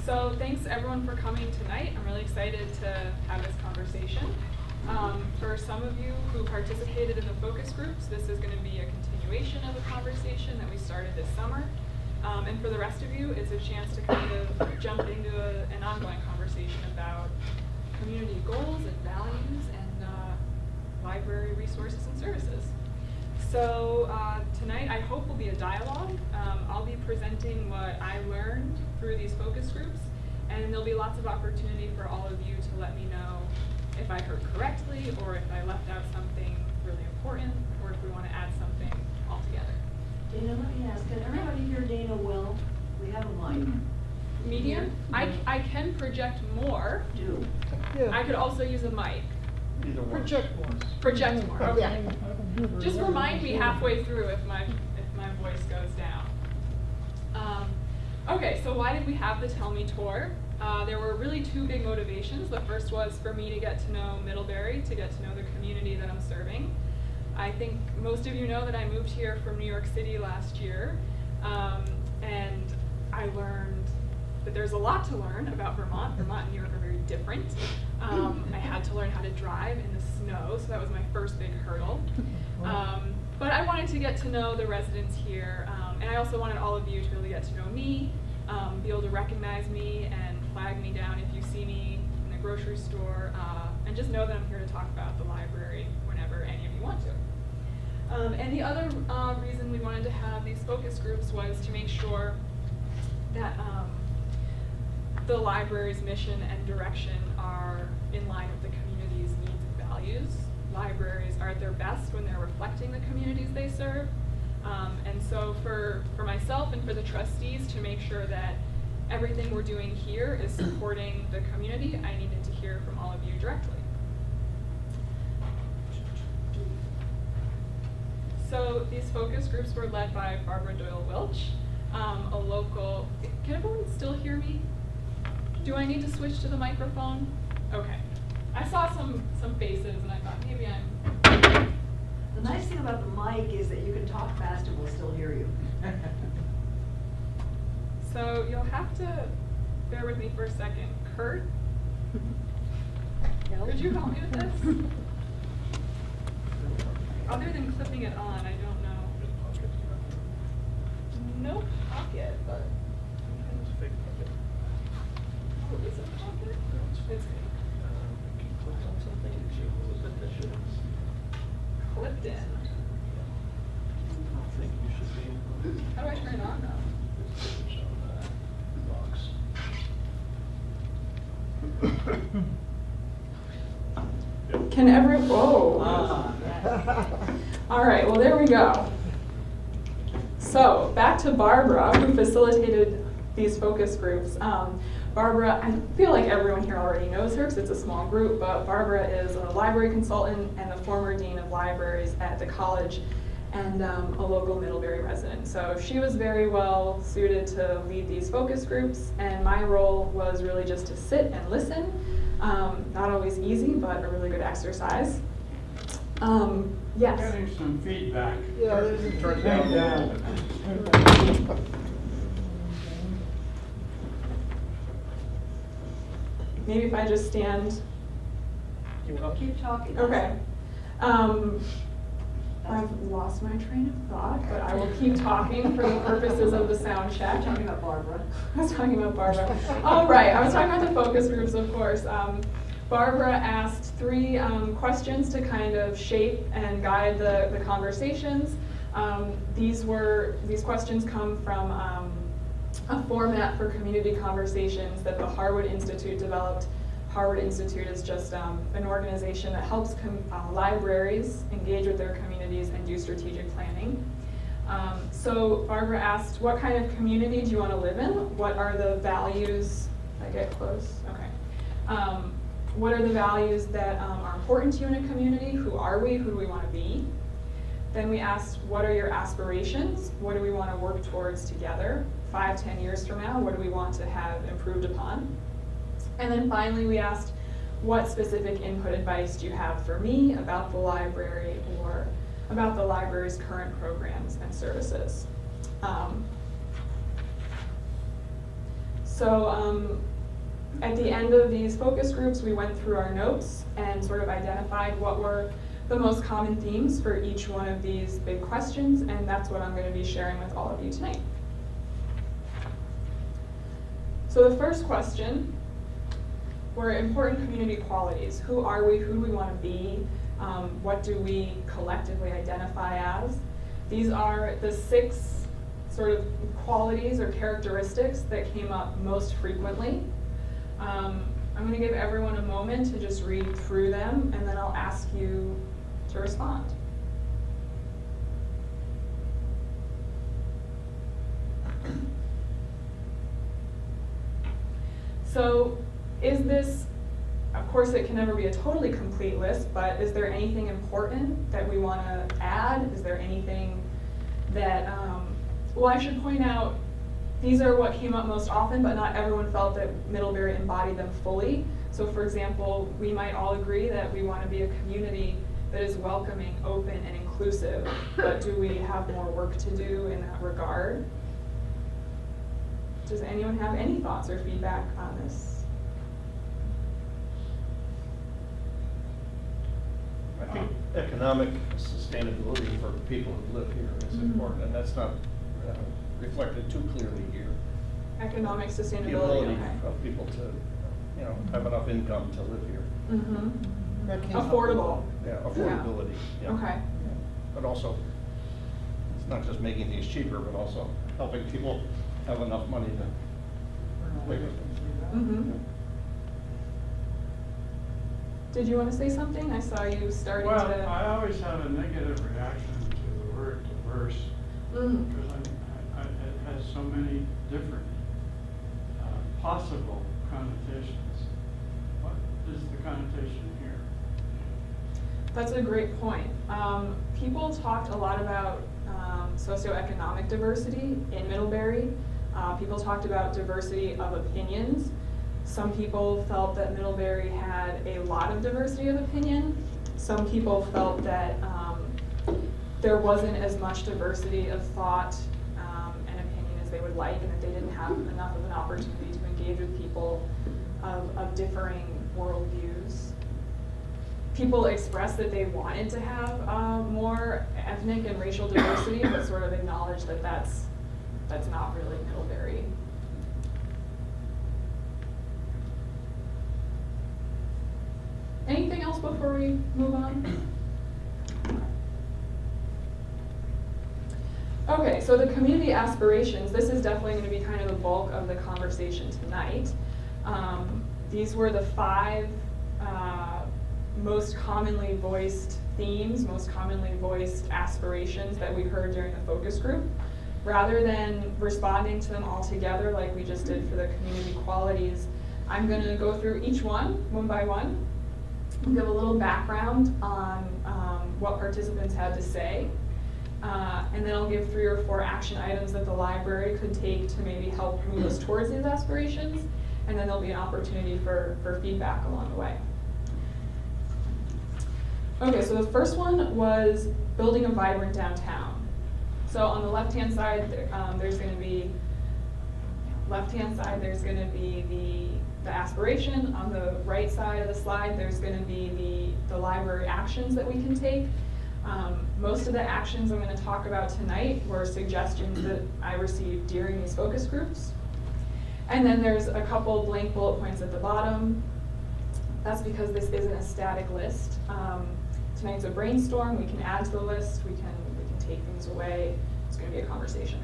So thanks everyone for coming tonight. I'm really excited to have this conversation. For some of you who participated in the focus groups, this is going to be a continuation of a conversation that we started this summer. And for the rest of you, it's a chance to kind of jump into an ongoing conversation about community goals and values and library resources and services. So tonight I hope will be a dialogue. I'll be presenting what I learned through these focus groups, and there'll be lots of opportunity for all of you to let me know if I heard correctly, or if I left out something really important, or if we want to add something altogether. Dana, let me ask, can everybody hear Dana well? We have a mic. Medium? I can project more. Do. Yeah. I could also use a mic. Project more. Project more, okay. Yeah. Just remind me halfway through if my voice goes down. Okay, so why did we have the Tell Me tour? There were really two big motivations. The first was for me to get to know Middlebury, to get to know the community that I'm serving. I think most of you know that I moved here from New York City last year, and I learned that there's a lot to learn about Vermont. Vermont and New York are very different. I had to learn how to drive in the snow, so that was my first big hurdle. But I wanted to get to know the residents here, and I also wanted all of you to be able to get to know me, be able to recognize me and flag me down if you see me in the grocery store, and just know that I'm here to talk about the library whenever any of you want to. And the other reason we wanted to have these focus groups was to make sure that the library's mission and direction are in line with the community's needs and values. Libraries are at their best when they're reflecting the communities they serve. And so for myself and for the trustees to make sure that everything we're doing here is supporting the community, I needed to hear from all of you directly. So these focus groups were led by Barbara Doyle-Wilch, a local, can everyone still hear me? Do I need to switch to the microphone? Okay. I saw some faces and I thought maybe I'm... The nice thing about the mic is that you can talk fast and we'll still hear you. So you'll have to bear with me for a second. Kurt, could you help me with this? Other than clipping it on, I don't know. No pocket, but... Oh, is it a pocket? It's clipped in. How do I turn it on now? Can everyone, whoa. All right, well there we go. So back to Barbara, who facilitated these focus groups. Barbara, I feel like everyone here already knows her because it's a small group, but Barbara is a library consultant and the former dean of libraries at the college and a local Middlebury resident. So she was very well suited to lead these focus groups, and my role was really just to sit and listen. Not always easy, but a really good exercise. Yes? Getting some feedback. Yeah, there's a Turn feedback. down. Maybe if I just stand. Keep talking. Okay. I've lost my train of thought, but I will keep talking for the purposes of the sound check. I'm talking about Barbara. I was talking about Barbara. Oh, right. I was talking about the focus groups, of course. Barbara asked three questions to kind of shape and guide the conversations. These questions come from a format for community conversations that the Harwood Institute developed. Harwood Institute is just an organization that helps libraries engage with their communities and do strategic planning. So Barbara asked, what kind of community do you want to live in? What are the values? Did I get close? Okay. What are the values that are important to you in a community? Who are we? Who do we want to be? Then we asked, what are your aspirations? What do we want to work towards together? 5-10 years from now, what do we want to have improved upon? And then finally we asked, what specific input advice do you have for me about the library or about the library's current programs and services? So at the end of these focus groups, we went through our notes and sort of identified what were the most common themes for each one of these big questions, and that's what I'm going to be sharing with all of you tonight. So the first question were important community qualities. Who are we? Who do we want to be? What do we collectively identify as? These are the 6 sort of qualities or characteristics that came up most frequently. I'm going to give everyone a moment to just read through them, and then I'll ask you to respond. So is this, of course it can never be a totally complete list, but is there anything important that we want to add? Is there anything that, well, I should point out, these are what came up most often, but not everyone felt that Middlebury embodied them fully. So for example, we might all agree that we want to be a community that is welcoming, open, and inclusive, but do we have more work to do in that regard? Does anyone have any thoughts or feedback on this? I think economic sustainability for people who live here is important, and that's not reflected too clearly here. Economic The sustainability, ability okay. of people to, have enough income to live here. Affordable. Yeah, affordability, yeah. Okay. But also, it's not just making things cheaper, but also helping people have enough money to live with them. Did you want to say something? I saw you starting Well, to. I always have a negative reaction to the word diverse, because it has so many different possible connotations. What is the connotation here? That's a great point. People talked a lot about socioeconomic diversity in Middlebury. People talked about diversity of opinions. Some people felt that Middlebury had a lot of diversity of opinion. Some people felt that there wasn't as much diversity of thought and opinion as they would like, and that they didn't have enough of an opportunity to engage with people of differing worldviews. People expressed that they wanted to have more ethnic and racial diversity, but sort of acknowledged that that's not really Middlebury. Anything else before we move on? Okay, so the community aspirations, this is definitely going to be kind of the bulk of the conversation tonight. These were the 5 most commonly voiced themes, most commonly voiced aspirations that we heard during the focus group. Rather than responding to them all together like we just did for the community qualities, I'm going to go through each one by one, give a little background on what participants had to say, and then I'll give 3 or 4 action items that the library could take to maybe help move us towards these aspirations, and then there'll be an opportunity for feedback along the way. Okay, so the first one was building a vibrant downtown. So on the left-hand side, there's going to be the aspiration. On the right side of the slide, there's going to be the library actions that we can take. Most of the actions I'm going to talk about tonight were suggestions that I received during these focus groups. And then there's a couple blank bullet points at the bottom. That's because this isn't a static list. Tonight's a brainstorm. We can add to the list. We can take things away. It's going to be a conversation.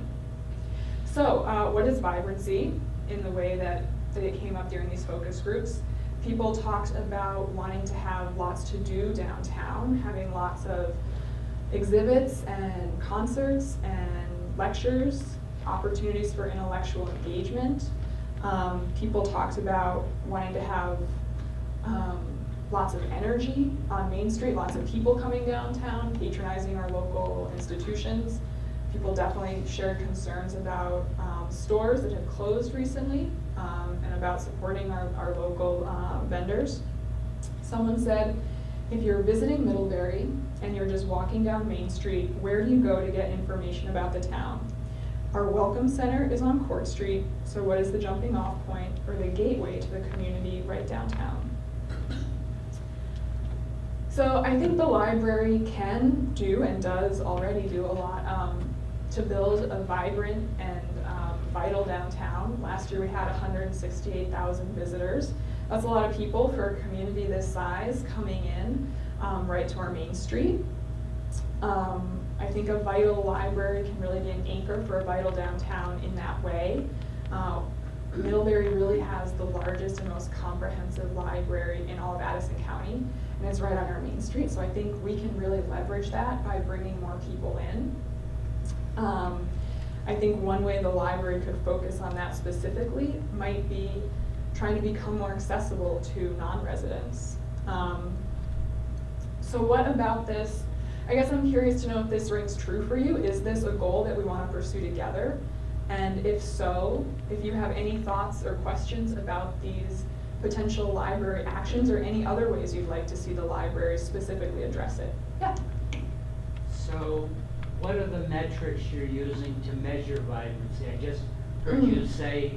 So what is vibrancy in the way that it came up during these focus groups? People talked about wanting to have lots to do downtown, having lots of exhibits and concerts and lectures, opportunities for intellectual engagement. People talked about wanting to have lots of energy on Main Street, lots of people coming downtown, patronizing our local institutions. People definitely shared concerns about stores that have closed recently and about supporting our local vendors. Someone said, if you're visiting Middlebury and you're just walking down Main Street, where do you go to get information about the town? Our Welcome Center is on Court Street, so what is the jumping off point or the gateway to the community right downtown? So I think the library can do and does already do a lot to build a vibrant and vital downtown. Last year we had 168,000 visitors. That's a lot of people for a community this size coming in right to our main street. I think a vital library can really be an anchor for a vital downtown in that way. Middlebury really has the largest and most comprehensive library in all of Addison County, and it's right on our main street, so I think we can really leverage that by bringing more people in. I think one way the library could focus on that specifically might be trying to become more accessible to non-residents. So what about this? I guess I'm curious to know if this rings true for you. Is this a goal that we want to pursue together? And if so, if you have any thoughts or questions about these potential library actions or any other ways you'd like to see the library specifically address it. Yeah. So what are the metrics you're using to measure vibrancy? I just heard you say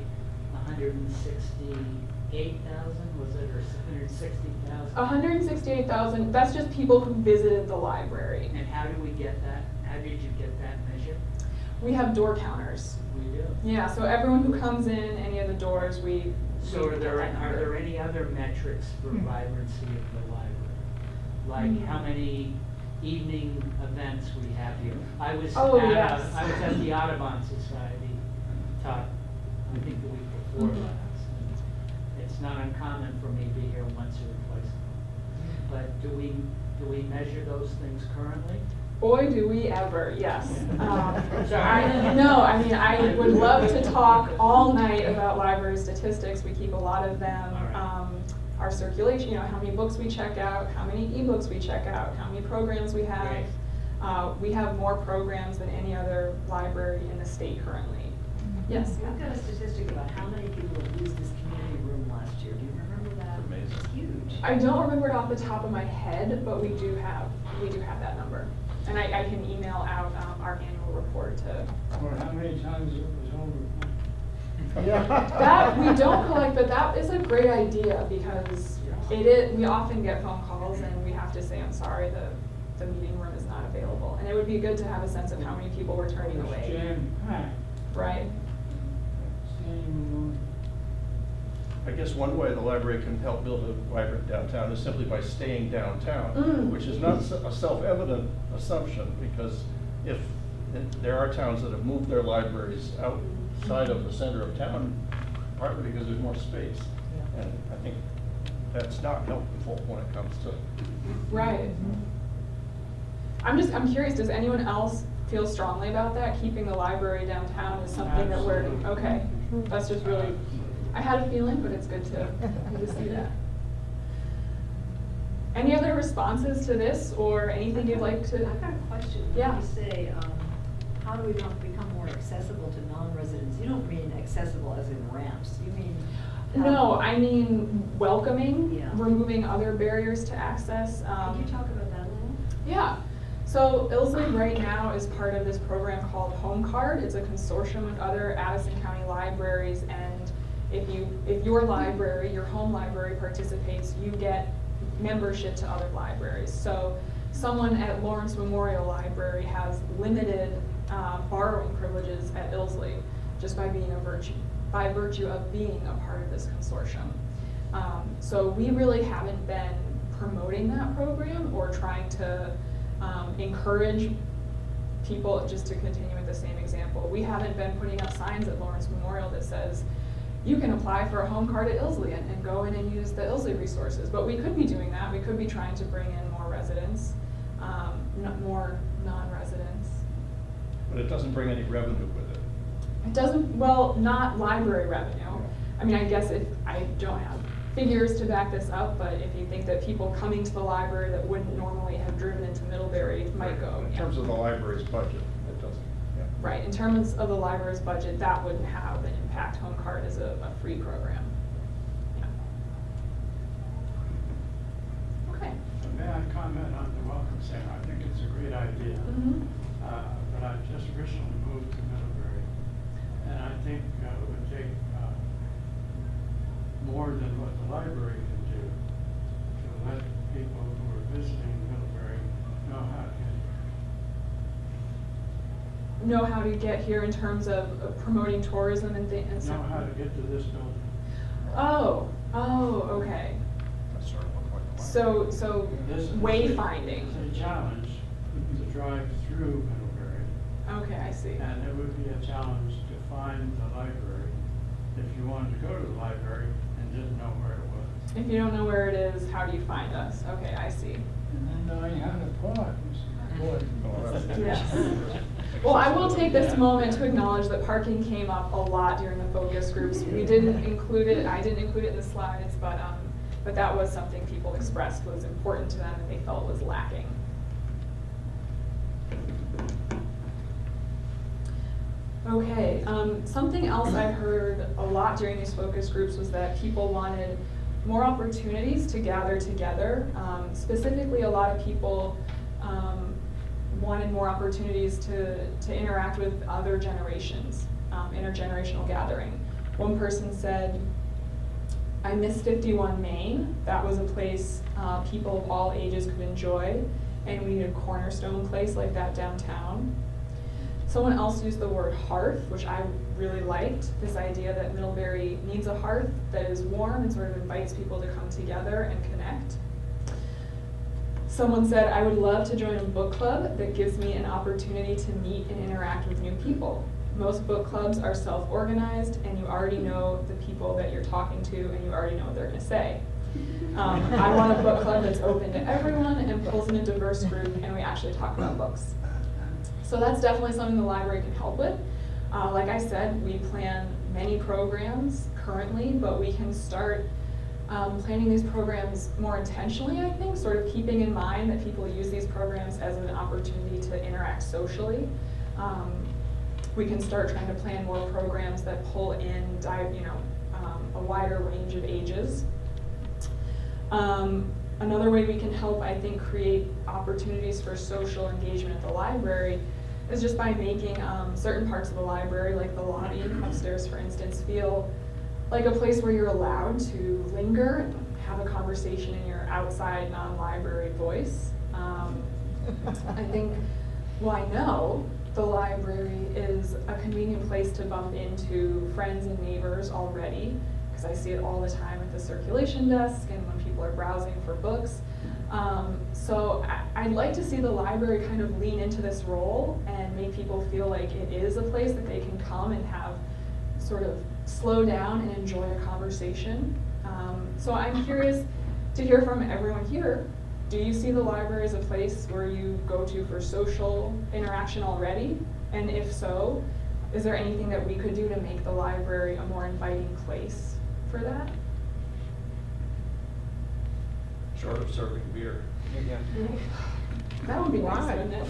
168,000, was it, or 160,000? 168,000, that's just people who visited the library. And how do we get that? How did you get that measure? We have door counters. We do. Yeah, so everyone who comes in any of the doors, we So are get there that number. any other metrics for vibrancy of the library? Like how many evening events we have here? I was yes. I was at the Audubon Society talk, I think the week before last. And it's not uncommon for me to be here once or twice a month. But do we measure those things currently? Boy, do we ever, yes. Sorry. I would love to talk all night about library statistics. We keep a lot of them. All right. Our circulation, how many books we check out, how many ebooks we check out, how many programs we have. Great. We have more programs than any other library in the state currently. Yes? We've got a statistic about how many people have used this community room last year. Do you remember that? Amazing. It's huge. I don't remember it off the top of my head, but we do have that number. And I can email out our annual report to. Or how many times it was over? That we don't collect, but that is a great idea because we often get phone calls and we have to say, I'm sorry, the meeting room is not available. And it would be good to have a sense of how many people we're turning It's away. jam-packed. Right. Same, I guess one way the library can help build a vibrant downtown is simply by staying downtown, which is not a self-evident assumption, because if there are towns that have moved their libraries outside of the center of town, partly because there's more space. And I think that's not helpful when it comes to. Right. I'm curious, does anyone else feel strongly about that? Keeping the library downtown is something that we're, okay. That's just really, I had a feeling, but it's good to see that. Any other responses to this or anything you'd like to? I've got a question. Yeah. When you say, how do we become more accessible to non-residents? You don't mean accessible as in ramps. You mean. No, I mean welcoming, Yeah. removing other barriers to access. Can you talk about that a little? Yeah. So Ilsley right now is part of this program called Home Card. It's a consortium with other Addison County libraries, and if your library, your home library participates, you get membership to other libraries. So someone at Lawrence Memorial Library has limited borrowing privileges at Ilsley just by virtue of being a part of this consortium. So we really haven't been promoting that program or trying to encourage people, just to continue with the same example. We haven't been putting up signs at Lawrence Memorial that says, you can apply for a home card at Ilsley and go in and use the Ilsley resources. But we could be doing that. We could be trying to bring in more residents, more non-residents. But it doesn't bring any revenue with it. It doesn't, well, not library revenue. I mean, I guess if I don't have figures to back this up, but if you think that people coming to the library that wouldn't normally have driven into Middlebury might go. In terms of the library's budget, it doesn't, yeah. Right, in terms of the library's budget, that wouldn't have an impact. Home Card is a free program. Yeah. Okay. May I comment on the Welcome Center? I think it's a great idea. Mm-hmm. But I just recently moved to Middlebury. the library can do to let people who are visiting Middlebury Know how to get here in terms of promoting tourism and things. know how to get to this building. Oh, okay. That's sort of look like a So This is wayfinding. It's a challenge to drive through Middlebury, Okay, I see. and it would be a challenge to find the library if you wanted to go to the library and didn't know where it was. If you don't know where it is, how do you find us? Okay, I see. And then knowing how to park is important. Oh, that's- Yes. Well, I will take this moment to acknowledge that parking came up a lot during the focus groups. We didn't include it, I didn't include it in the slides, but that was something people expressed was important to them and they felt was lacking. Okay, something else I heard a lot during these focus groups was that people wanted more opportunities to gather together. Specifically, a lot of people wanted more opportunities to interact with other generations, intergenerational gathering. One person said, I miss 51 Main. That was a place people of all ages could enjoy, and we need a cornerstone place like that downtown. Someone else used the word hearth, which I really liked, this idea that Middlebury needs a hearth that is warm and sort of invites people to come together and connect. Someone said, I would love to join a book club that gives me an opportunity to meet and interact with new people. Most book clubs are self-organized and you already know the people that you're talking to and you already know what they're gonna say. I want a book club that's open to everyone and pulls in a diverse group and we actually talk about books. So that's definitely something the library can help with. Like I said, we plan many programs currently, but we can start planning these programs more intentionally, I think, sort of keeping in mind that people use these programs as an opportunity to interact socially. We can start trying to plan more programs that pull in, a wider range of ages. Another way we can help, I think, create opportunities for social engagement at the library is just by making certain parts of the library, like the lobby upstairs, for instance, feel like a place where you're allowed to linger and have a conversation in your outside, non-library voice. I think, well, I know the library is a convenient place to bump into friends and neighbors already, because I see it all the time at the circulation desk and when people are browsing for books. So I'd like to see the library kind of lean into this role and make people feel like it is a place that they can come and have sort of slow down and enjoy a conversation. So I'm curious to hear from everyone here. Do you see the library as a place where you go to for social interaction already? And if so, is there anything that we could do to make the library a more inviting place for that? Short of serving beer. That would be nice, wouldn't it?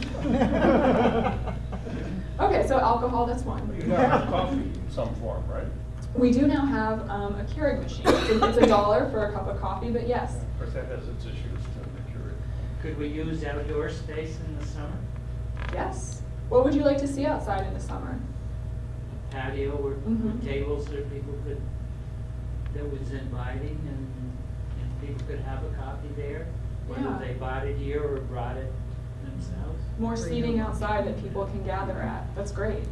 Okay, so alcohol, that's one. You now have coffee in some form, right? We do now have a Keurig machine. It's $1 for a cup of coffee, but yes. Of course, that has its issues to the Keurig. Could we use outdoor space in the summer? Yes. What would you like to see outside in the summer? Patio or Mhm. tables that people could, that was inviting and people could have a coffee there? Yeah. Whether they bought it here or brought it themselves? More seating outside that people can gather at. That's great.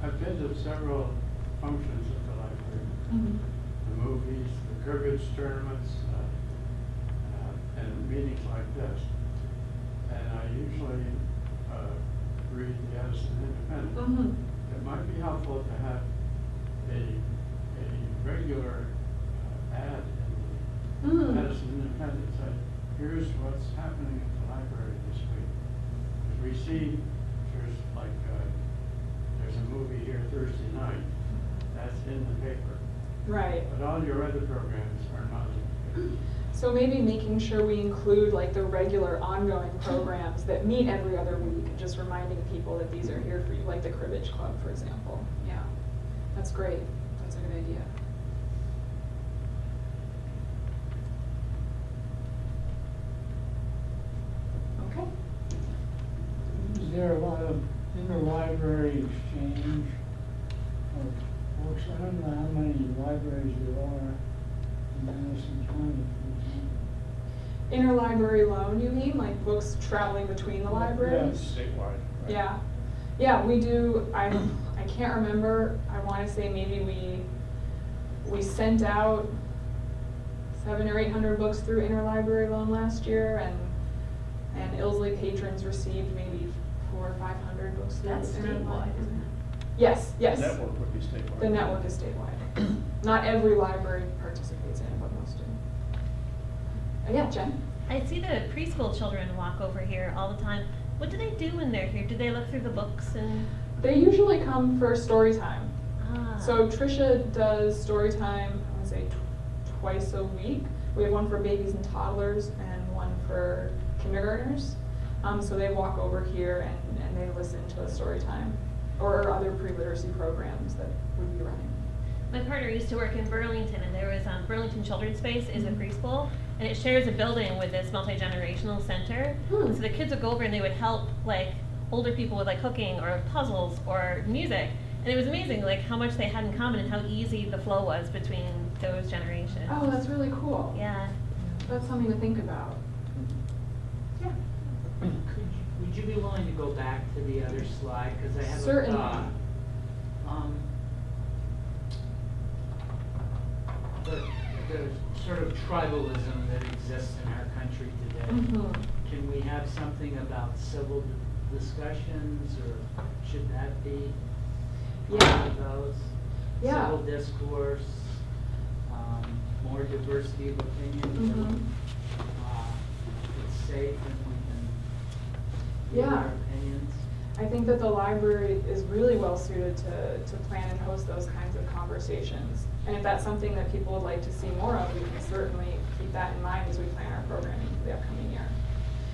I've been to several functions at the library. Mhm. The movies, the cribbage tournaments, and meetings like this. And I usually read the Edison Independent. Mhm. It might be helpful to have a regular ad in the Mm. Edison Independent say, here's what's happening at the library this week. Because we see there's there's a movie here Thursday night, that's in the paper. Right. But all your other programs are not in the paper. So maybe making sure we include like the regular ongoing programs that meet every other week, and just reminding people that these are here for you, like the Cribbage Club, for example. Yeah, that's great. That's a good idea. Okay. Is there a lot of interlibrary exchange of Folks, I don't know how many libraries there are in Madison County, for example. Interlibrary loan, you mean, like books traveling between the libraries? Yes. Statewide, right? Yeah, yeah, we do, I can't remember, I wanna say maybe we sent out 700 or 800 books through interlibrary loan last year, and Ilsley patrons received maybe 400 or 500 books through That's interlibrary. statewide, isn't it? Yes, yes. The network would be statewide. The network is statewide. Not every library participates in it, but most do. Yeah, Jen? I see the preschool children walk over here all the time. What do they do when they're here? Do they look through the books and? They usually come for story time. Ah. So Tricia does story time, I would say twice a week. We have one for babies and toddlers and one for kindergartners. So they walk over here and they listen to a story time or other pre-literacy programs that we'd be running. My partner used to work in Burlington, and there was Burlington Children's Space is a preschool, and it shares a building with this multi-generational center. Hmm. So the kids would go over and they would help like older people with like cooking or puzzles or music, and it was amazing like how much they had in common and how easy the flow was between those generations. Oh, that's really cool. Yeah. That's something to think about. Yeah. Would you be willing to go back to the other slide, because I have Certainly. a thought. The sort of tribalism that exists in our country today. Mhm. Can we have something about civil discussions, or should that be part Yeah. of those? Yeah. Civil discourse, more diversity of opinion. Mhm. It's safe and we can give Yeah. our opinions. I think that the library is really well suited to plan and host those kinds of conversations. And if that's something that people would like to see more of, we can certainly keep that in mind as we plan our programming for the upcoming year.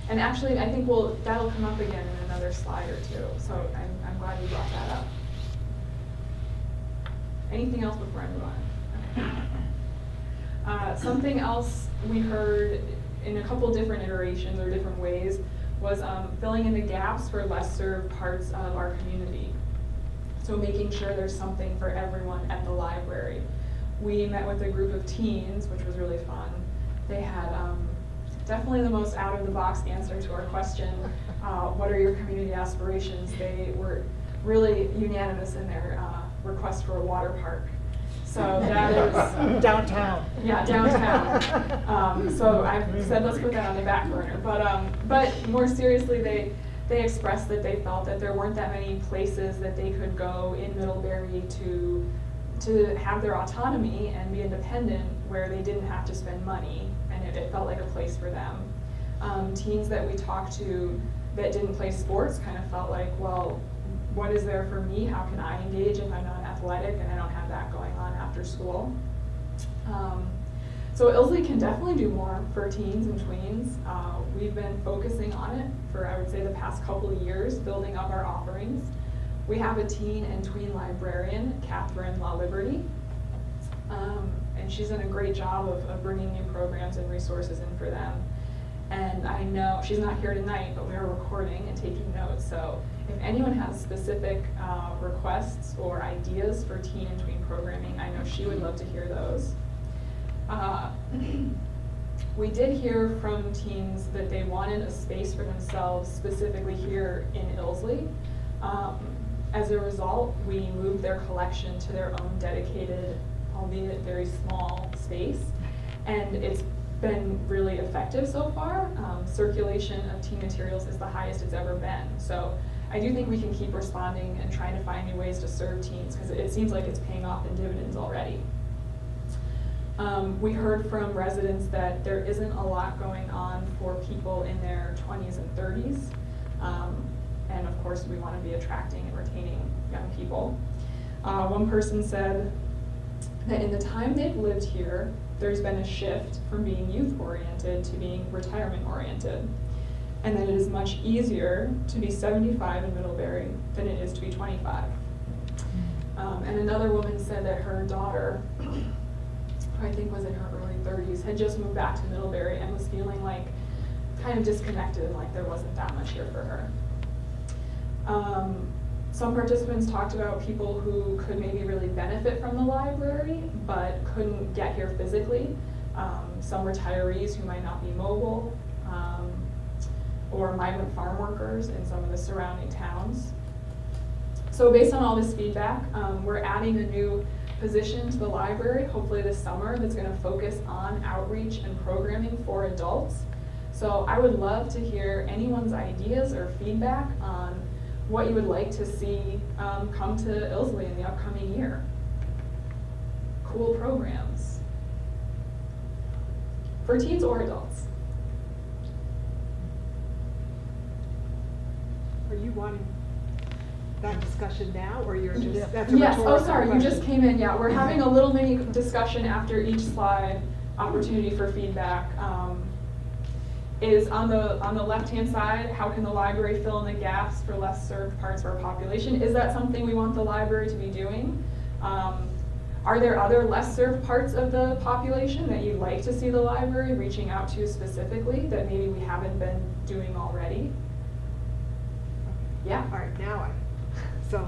And actually, I think that'll come up again in another slide or two, so I'm glad you brought that up. Anything else before I move on? Okay. Something else we heard in a couple different iterations or different ways was filling in the gaps for less served parts of our community. So making sure there's something for everyone at the library. We met with a group of teens, which was really fun. They had definitely the most out-of-the-box answer to our question, what are your community aspirations? They were really unanimous in their request for a water park. So that is Downtown. yeah, downtown. So I said, let's put that on the back burner. But more seriously, they expressed that they felt that there weren't that many places that they could go in Middlebury to have their autonomy and be independent, where they didn't have to spend money, and it felt like a place for them. Teens that we talked to that didn't play sports kind of felt like, well, what is there for me? How can I engage if I'm not athletic and I don't have that going on after school? So Ilsley can definitely do more for teens and tweens. We've been focusing on it for, I would say, the past couple of years, building up our offerings. We have a teen and tween librarian, Catherine LaLiberty, and she's done a great job of bringing new programs and resources in for them. And I know, she's not here tonight, but we are recording and taking notes, so if anyone has specific requests or ideas for teen and tween programming, I know she would love to hear those. We did hear from teens that they wanted a space for themselves, specifically here in Ilsley. As a result, we moved their collection to their own dedicated, albeit very small space, and it's been really effective so far. Circulation of teen materials is the highest it's ever been. So I do think we can keep responding and trying to find new ways to serve teens, because it seems like it's paying off in dividends already. We heard from residents that there isn't a lot going on for people in their 20s and 30s. And of course, we want to be attracting and retaining young people. One person said that in the time they've lived here, there's been a shift from being youth-oriented to being retirement-oriented, and that it is much easier to be 75 in Middlebury than it is to be 25. And another woman said that her daughter, who I think was in her early 30s, had just moved back to Middlebury and was feeling like kind of disconnected, like there wasn't that much here for her. Some participants talked about people who could maybe really benefit from the library, but couldn't get here physically. Some retirees who might not be mobile, or migrant farm workers in some of the surrounding towns. So based on all this feedback, we're adding a new position to the library, hopefully this summer, that's gonna focus on outreach and programming for adults. So I would love to hear anyone's ideas or feedback on what you would like to see come to Ilsley in the upcoming year. Cool programs. For teens or adults. Are you wanting that discussion now, or you're Yeah. just, that's a Yes, rhetorical oh, sorry, you just question? came in, yeah, we're having a little mini discussion after each slide, opportunity for feedback. Is on the left-hand side, how can the library fill in the gaps for less served parts of our population? Is that something we want the library to be doing? Are there other less served parts of the population that you'd like to see the library reaching out to specifically that maybe we haven't been doing already? Yeah. All right, now so,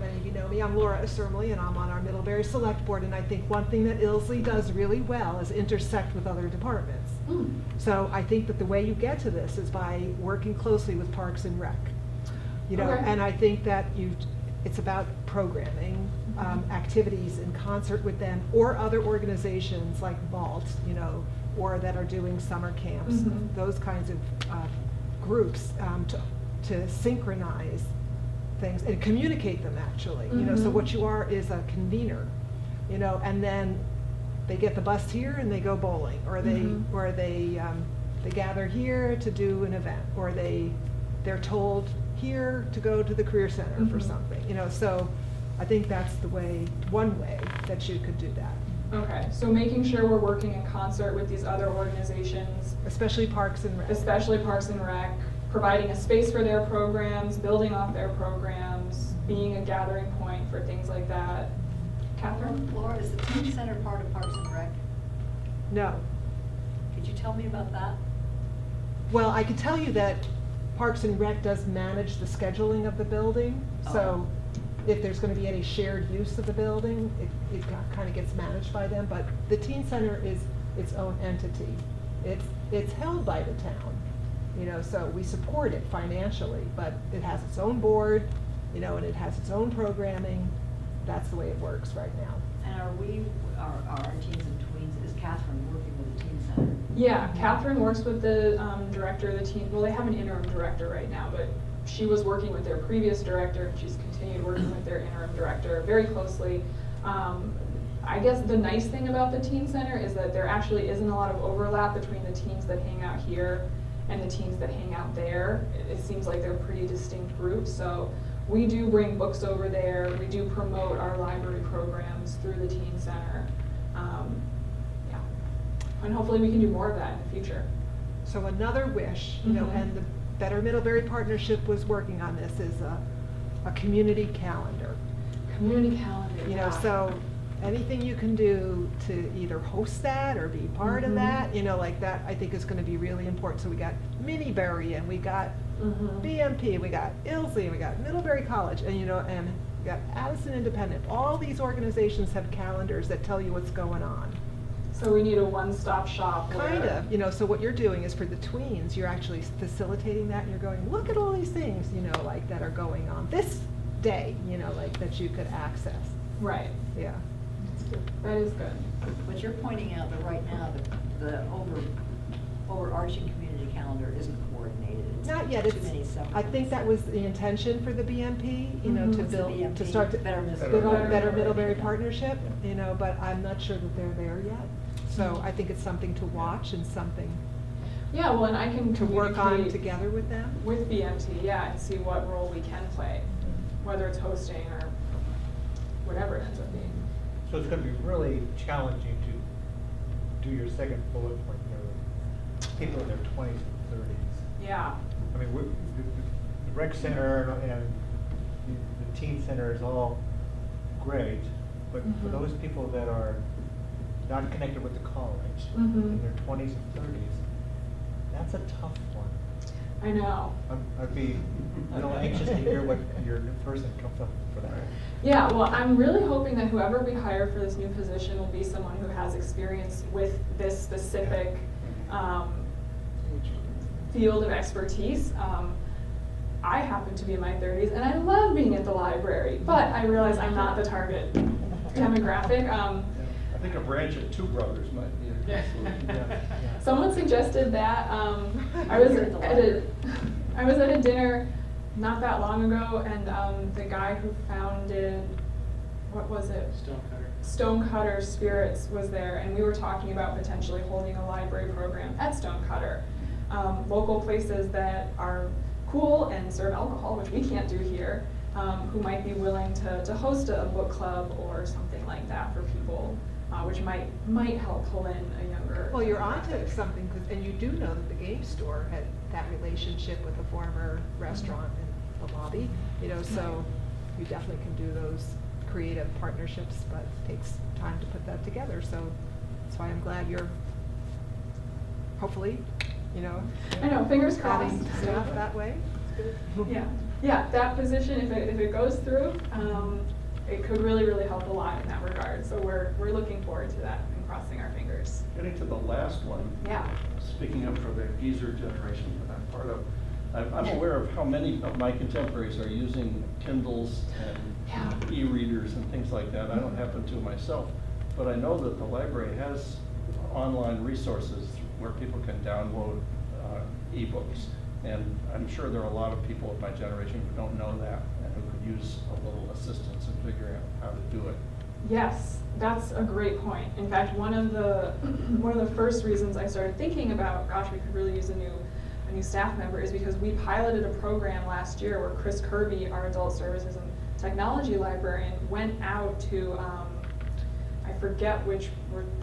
many of you know me, I'm Laura Esermely, and I'm on our Middlebury Select Board, and I think one thing that Ilsley does really well is intersect with other departments. Mm. So I think that the way you get to this is by working closely with Parks and Rec. You know, Okay. and I think that it's about programming, activities in concert with them, or other organizations like Vault, you know, or that are doing summer camps, Mhm. those kinds of groups, to synchronize things and communicate them actually. You know, so Mhm. what you are is a convener, you know, and then they get the bus here and they go bowling, or they gather here to do an event, or they're told here to go to the career center for Mhm. something, you know. So I think that's one way that you could do that, Okay, so making sure we're working in concert with these other organizations, especially Parks and Rec. especially Parks and Rec, providing a space for their programs, building off their programs, being a gathering point for things like that. Catherine? Laura, is the teen center part of Parks and Rec? No. Could you tell me about that? Well, I can tell you that Parks and Rec does manage the scheduling of the building, so if there's gonna be any shared use of the building, it kind of gets managed by them, but the teen center is its own entity. It's held by the town, you know, so we support it financially, but it has its own board, you know, and it has its own programming. That's the way it works right now. And are our teens and tweens, is Catherine working with the teen center? Yeah, Catherine works with the director of the teen, well, they have an interim director right now, but she was working with their previous director, and she's continued working with their interim director very closely. I guess the nice thing about the teen center is that there actually isn't a lot of overlap between the teens that hang out here and the teens that hang out there. It seems like they're pretty distinct groups, so we do bring books over there, we do promote our library programs through the teen center. Yeah, and hopefully we can do more of that in the future. So another wish, you know, Mhm. and the Better Middlebury Partnership was working on this, is a community calendar. Community calendar, You know, yeah. so anything you can do to either host that or be part of Mhm. that, you know, like that, I think is gonna be really important. So we got Minibury, and we got Mhm. BMP, we got Ilsley, we got Middlebury College, and, you know, and we got Addison Independent. All these organizations have calendars that tell you what's going on. So we need a one-stop shop where. Kind of, you know, so what you're doing is for the tweens, you're actually facilitating that, and you're going, look at all these things, you know, like that are going on this day, you know, like that you could access. Right, Yeah. that is good. But you're pointing out that right now, the overarching community calendar isn't coordinated. It's Not yet, too many I separate. think that was the intention for the BMP, you know, Mhm. to What's the build, to BMP? start to. Better the Middlebury. Better Middlebury Partnership, you know, but I'm not sure that they're there yet. So I think it's something to watch and something Yeah, well, and I can to work on communicate together with them. with BMT, yeah, and see what role we can play, whether it's hosting or whatever it ends up being. So it's gonna be really challenging to do your second bullet point, you know, people in their 20s and 30s. Yeah, I mean, the rec center and the teen center is all great, but for Mhm. those people that are not connected with the college, Mhm. in their 20s and 30s, that's a tough one. I know. I'd be I'm anxious to hear what your new person comes up for that. Yeah, well, I'm really hoping that whoever we hire for this new position will be someone who has experience with this specific field of expertise. I happen to be in my 30s and I love being at the library, but I realize I'm not the target demographic. I think a branch at Two Brothers might be a good solution. Someone suggested that. I was at a dinner not that long ago, and the guy who founded, what was it? Stonecutter Spirits was there, and we were talking about potentially holding a library program at Stonecutter. Local places that are cool and serve alcohol, which we can't do here, who might be willing to host a book club or something like that for people, which might help pull in a younger. Well, you're onto demographic. something, and you do know that the game store had that relationship with the former restaurant in the lobby, so you definitely can do those creative partnerships, but it takes time to put that together, so that's why I'm glad you're, hopefully, I know, fingers crossed. adding staff that way. Yeah, that position, if it goes through, it could really help a lot in that regard. So we're looking forward to that and crossing our fingers. Getting to the last one. Yeah. Speaking up for the geezer generation that I'm part of, I'm aware of how many of my contemporaries are using Kindles and e-readers and things like that. I don't happen to myself, but I know that the library has online resources where people can download e-books. And I'm sure there are a lot of people of my generation who don't know that and who could use a little assistance in figuring out how to do it. Yes, that's a great point. In fact, one of the first reasons I started thinking about, gosh, we could really use a new staff member is because we piloted a program last year where Chris Kirby, our adult services and technology librarian, went out to I forget which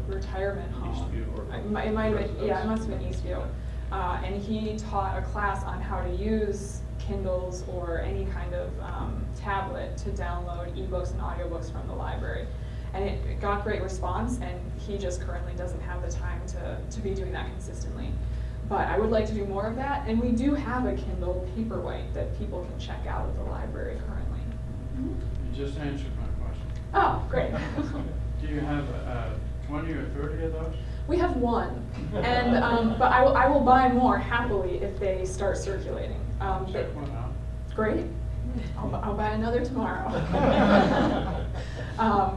retirement home. Eastview or It might have been, it must have been Eastview. And he taught a class on how to use Kindles or any kind of tablet to download ebooks and audiobooks from the library. And it got great response, and he just currently doesn't have the time to be doing that consistently. But I would like to do more of that, and we do have a Kindle Paperwhite that people can check out at the library currently. You just answered my question. Oh, great. Do you have 20 or 30 of those? We have one, and but I will buy more happily if they start circulating. Check one out. Great. I'll buy another tomorrow.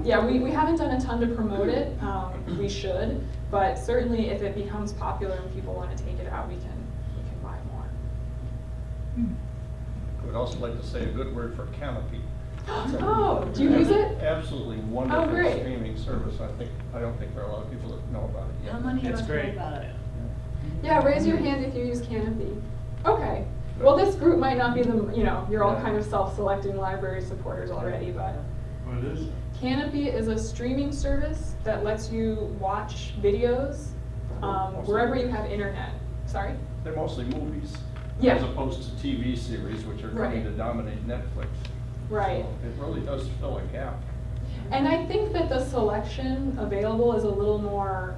Yeah, we haven't done a ton to promote it. We should, but certainly if it becomes popular and people want to take it out, we can buy more. I would also like to say a good word for Canopy. Oh, do you use it? Absolutely wonderful great. streaming service. I don't think there are a lot of people that know about it yet. How many of That's us know great. about it? Yeah, raise your hand if you use Canopy. Okay. Well, this group might not be you're all kind of self-selecting library supporters already, but What is it? Canopy is a streaming service that lets you watch videos wherever you have internet. Sorry? They're mostly movies. Yeah. As opposed to TV series, which are Right. coming to dominate Netflix. Right. So it really does fill a gap. And I think that the selection available is a little more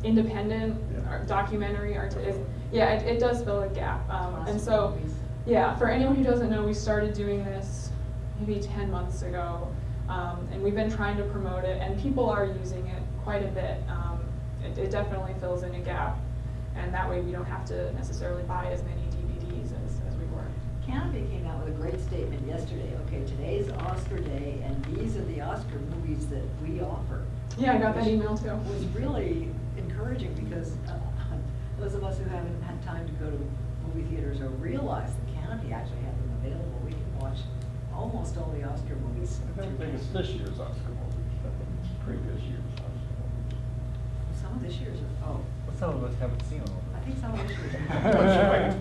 independent, Yeah. or documentary, it does fill a gap. And Classic so, movies. yeah, for anyone who doesn't know, we started doing this maybe 10 months ago. And we've been trying to promote it, and people are using it quite a bit. It definitely fills in a gap, and that way we don't have to necessarily buy as many DVDs as we were. Canopy came out with a great statement yesterday. Okay, today's Oscar day, and these are the Oscar movies that we offer. Yeah, I got that email too. It was really encouraging because those of us who haven't had time to go to movie theaters or realize that Canopy actually has them available, we can watch almost all the Oscar movies. I don't think it's this year's Oscar movie, I think it's previous year's Oscar movie. Some of this year's, Well, some of us haven't seen all I of think some of this year's.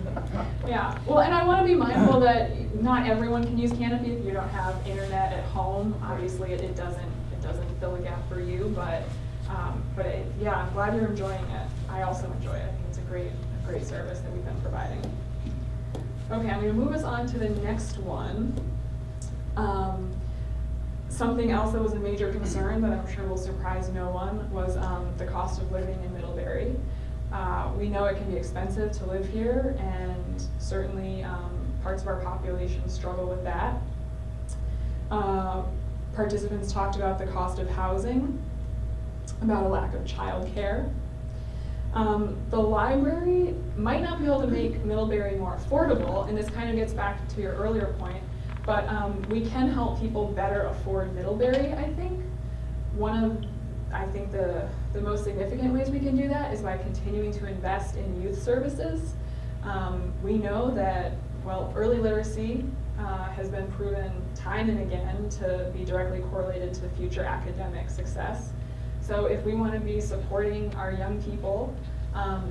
Yeah, well, and I want to be mindful that not everyone can use Canopy if you don't have internet at home. Obviously, it doesn't fill a gap for you, but yeah, I'm glad you're enjoying it. I also enjoy it. I think it's a great service that we've been providing. Okay, I'm going to move us on to the next one. Something else that was a major concern that I'm sure will surprise no one was the cost of living in Middlebury. We know it can be expensive to live here, and certainly parts of our population struggle with that. Participants talked about the cost of housing, about a lack of childcare. The library might not be able to make Middlebury more affordable, and this kind of gets back to your earlier point, but we can help people better afford Middlebury, I think. One of, I think the most significant ways we can do that is by continuing to invest in youth services. We know that, well, early literacy has been proven time and again to be directly correlated to future academic success. So if we want to be supporting our young people,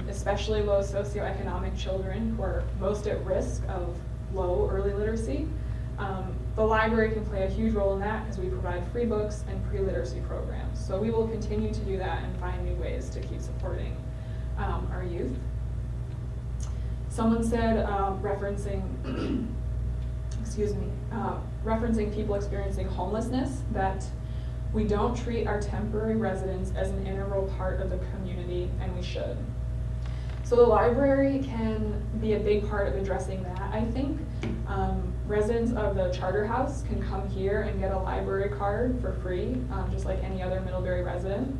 especially low socioeconomic children who are most at risk of low early literacy, the library can play a huge role in that as we provide free books and pre-literacy programs. So we will continue to do that and find new ways to keep supporting our youth. Someone said, referencing, referencing people experiencing homelessness, that we don't treat our temporary residents as an integral part of the community, and we should. So the library can be a big part of addressing that, I think. Residents of the Charter House can come here and get a library card for free, just like any other Middlebury resident.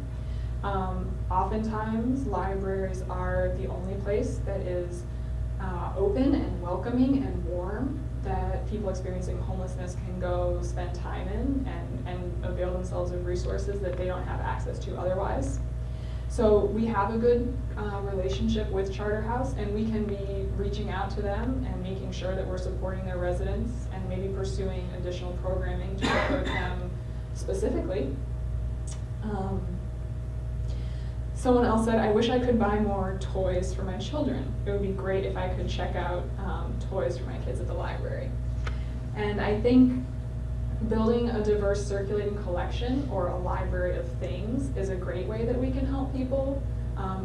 Oftentimes, libraries are the only place that is open and welcoming and warm, that people experiencing homelessness can go spend time in and avail themselves of resources that they don't have access to otherwise. So we have a good relationship with Charter House, and we can be reaching out to them and making sure that we're supporting their residents and maybe pursuing additional programming to support them specifically. Someone else said, I wish I could buy more toys for my children. It would be great if I could check out toys for my kids at the library. And I think building a diverse circulating collection or a library of things is a great way that we can help people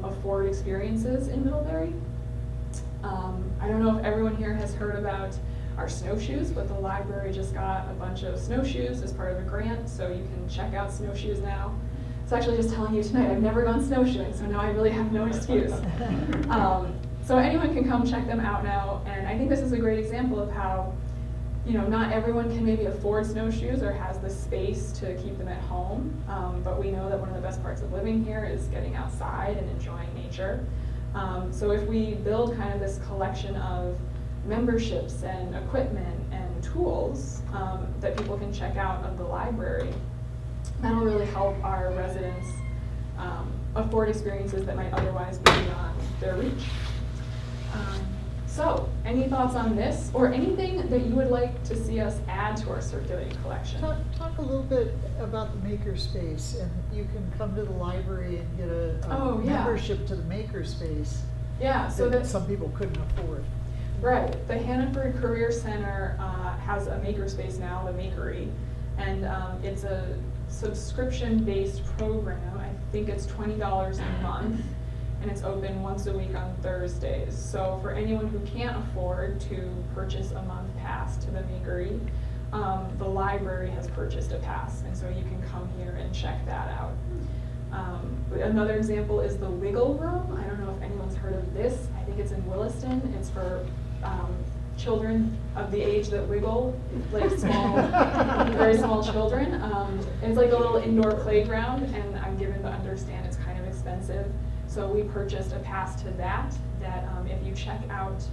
afford experiences in Middlebury. I don't know if everyone here has heard about our snowshoes, but the library just got a bunch of snowshoes as part of a grant, so you can check out snowshoes now. It's actually just telling you tonight, I've never gone snowshoeing, so now I really have no excuse. So anyone can come check them out now, and I think this is a great example of how, you know, not everyone can maybe afford snowshoes or has the space to keep them at home, but we know that one of the best parts of living here is getting outside and enjoying nature. So if we build kind of this collection of memberships and equipment and tools that people can check out of the library, that'll really help our residents afford experiences that might otherwise be beyond their reach. So, any thoughts on this, or anything that you would like to see us add to our circulating collection? Talk a little bit about the makerspace, and you can come to the library and get a membership to the makerspace. Yeah, so that that some people couldn't afford. Right, the Hannaford Career Center has a makerspace now, the Makery, and it's a subscription-based program. I think it's $20 a month, and it's open once a week on Thursdays. So for anyone who can't afford to purchase a month pass to the Makery, the library has purchased a pass, and so you can come here and check that out. Another example is the Wiggle Room. I don't know if anyone's heard of this. I think it's in Williston. It's for children of the age that wiggle, like small, very small children. It's like a little indoor playground, and I'm given to understand it's kind of expensive. So we purchased a pass to that if you check out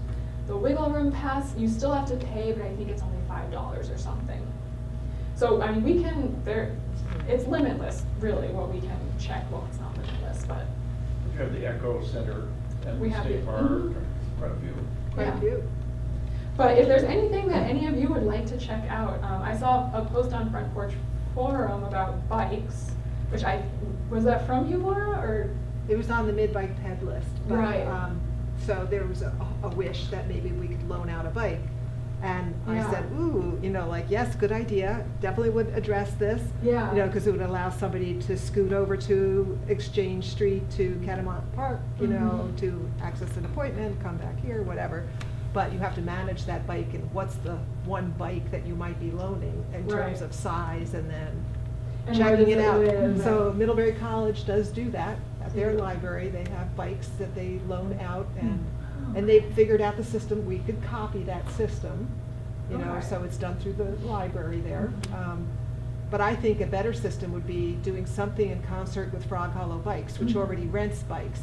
the Wiggle Room pass, you still have to pay, but I think it's only $5 or something. So, I mean, it's limitless, really, what we can check. Well, it's not limitless, but. You have the Echo Center and We the have State the- Park, mhm. quite a few. Quite a few. But if there's anything that any of you would like to check out, I saw a post on Front Porch Forum about bikes, which was that from you, Laura, or? It was on the mid-bike ped list. But, Right. so there was a wish that maybe we could loan out a bike. And I Yeah. said, ooh, yes, good idea, definitely would address this. Yeah. Because it would allow somebody to scoot over to Exchange Street to Catamount Park, Mhm. to access an appointment, come back here, whatever. But you have to manage that bike, and what's the one bike that you might be loaning in terms Right. of size, and then And where checking does it out. live? So Middlebury College does do that. At their library, they have bikes that they loan out, and And they figured out the system, we could copy that system, you know, Okay. so it's done through the library there. But I think a better system would be doing something in concert with Frog Hollow Bikes, which Mhm. already rents bikes.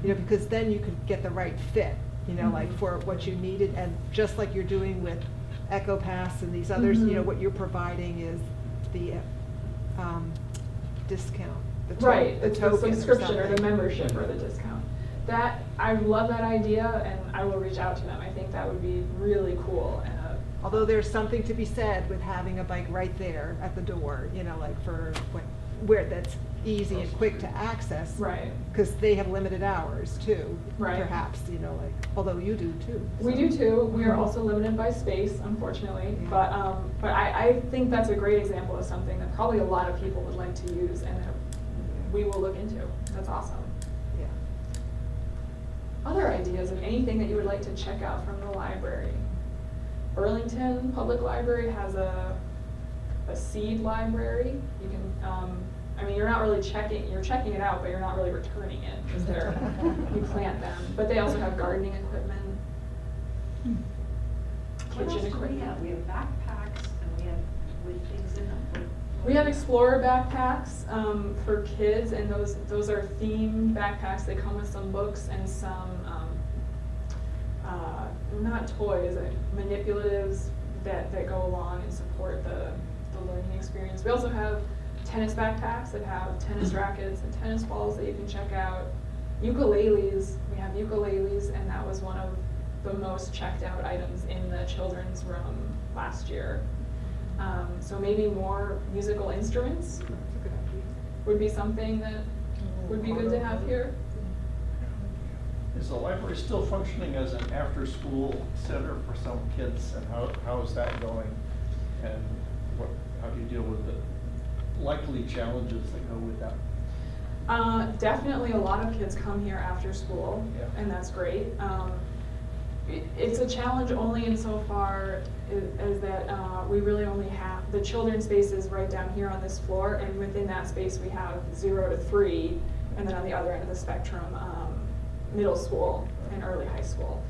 You know, because then you could get the right fit, you know, like Mhm. for what you needed, and just like you're doing with Echo Pass and these others, you know, Mhm. what you're providing is the discount, the Right, the it's the token or subscription or the something. membership or the discount. That, I love that idea, and I will reach out to them. I think that would be really cool. And Although there's something to be said with having a bike right there at the door, you know, like for where that's easy and quick to access. Right. Because they have limited hours too, Right. perhaps, you know, like, although you do too. We so. do too. We are also limited by space, unfortunately. Yeah. But I think that's a great example of something that probably a lot of people would like to use and that we will look into. That's awesome. Yeah. Other ideas of anything that you would like to check out from the library? Burlington Public Library has a seed library. You can, I mean, you're not really you're checking it out, but you're not really returning it because you plant them. But they also have gardening equipment, What else kitchen do we equipment. have? We have backpacks and we have with things in them. We have Explorer backpacks for kids, and those are themed backpacks. They come with some books and some, not toys, manipulatives that go along and support the learning experience. We also have tennis backpacks that have tennis rackets and tennis balls that you can check out. Ukuleles, we have ukuleles, and that was one of the most checked out items in the children's room last year. So maybe more musical instruments That's a good idea. would be something that would be good to have here. Is the library still functioning as an after-school center for some kids, and how is that going? And how do you deal with the likely challenges that go with that? Definitely a lot of kids come here after school, Yeah. and that's great. It's a challenge only insofar as that we really only have, the children's space is right down here on this floor, and within that space we have 0 to 3, and then on the other end of the spectrum, middle school and early high school.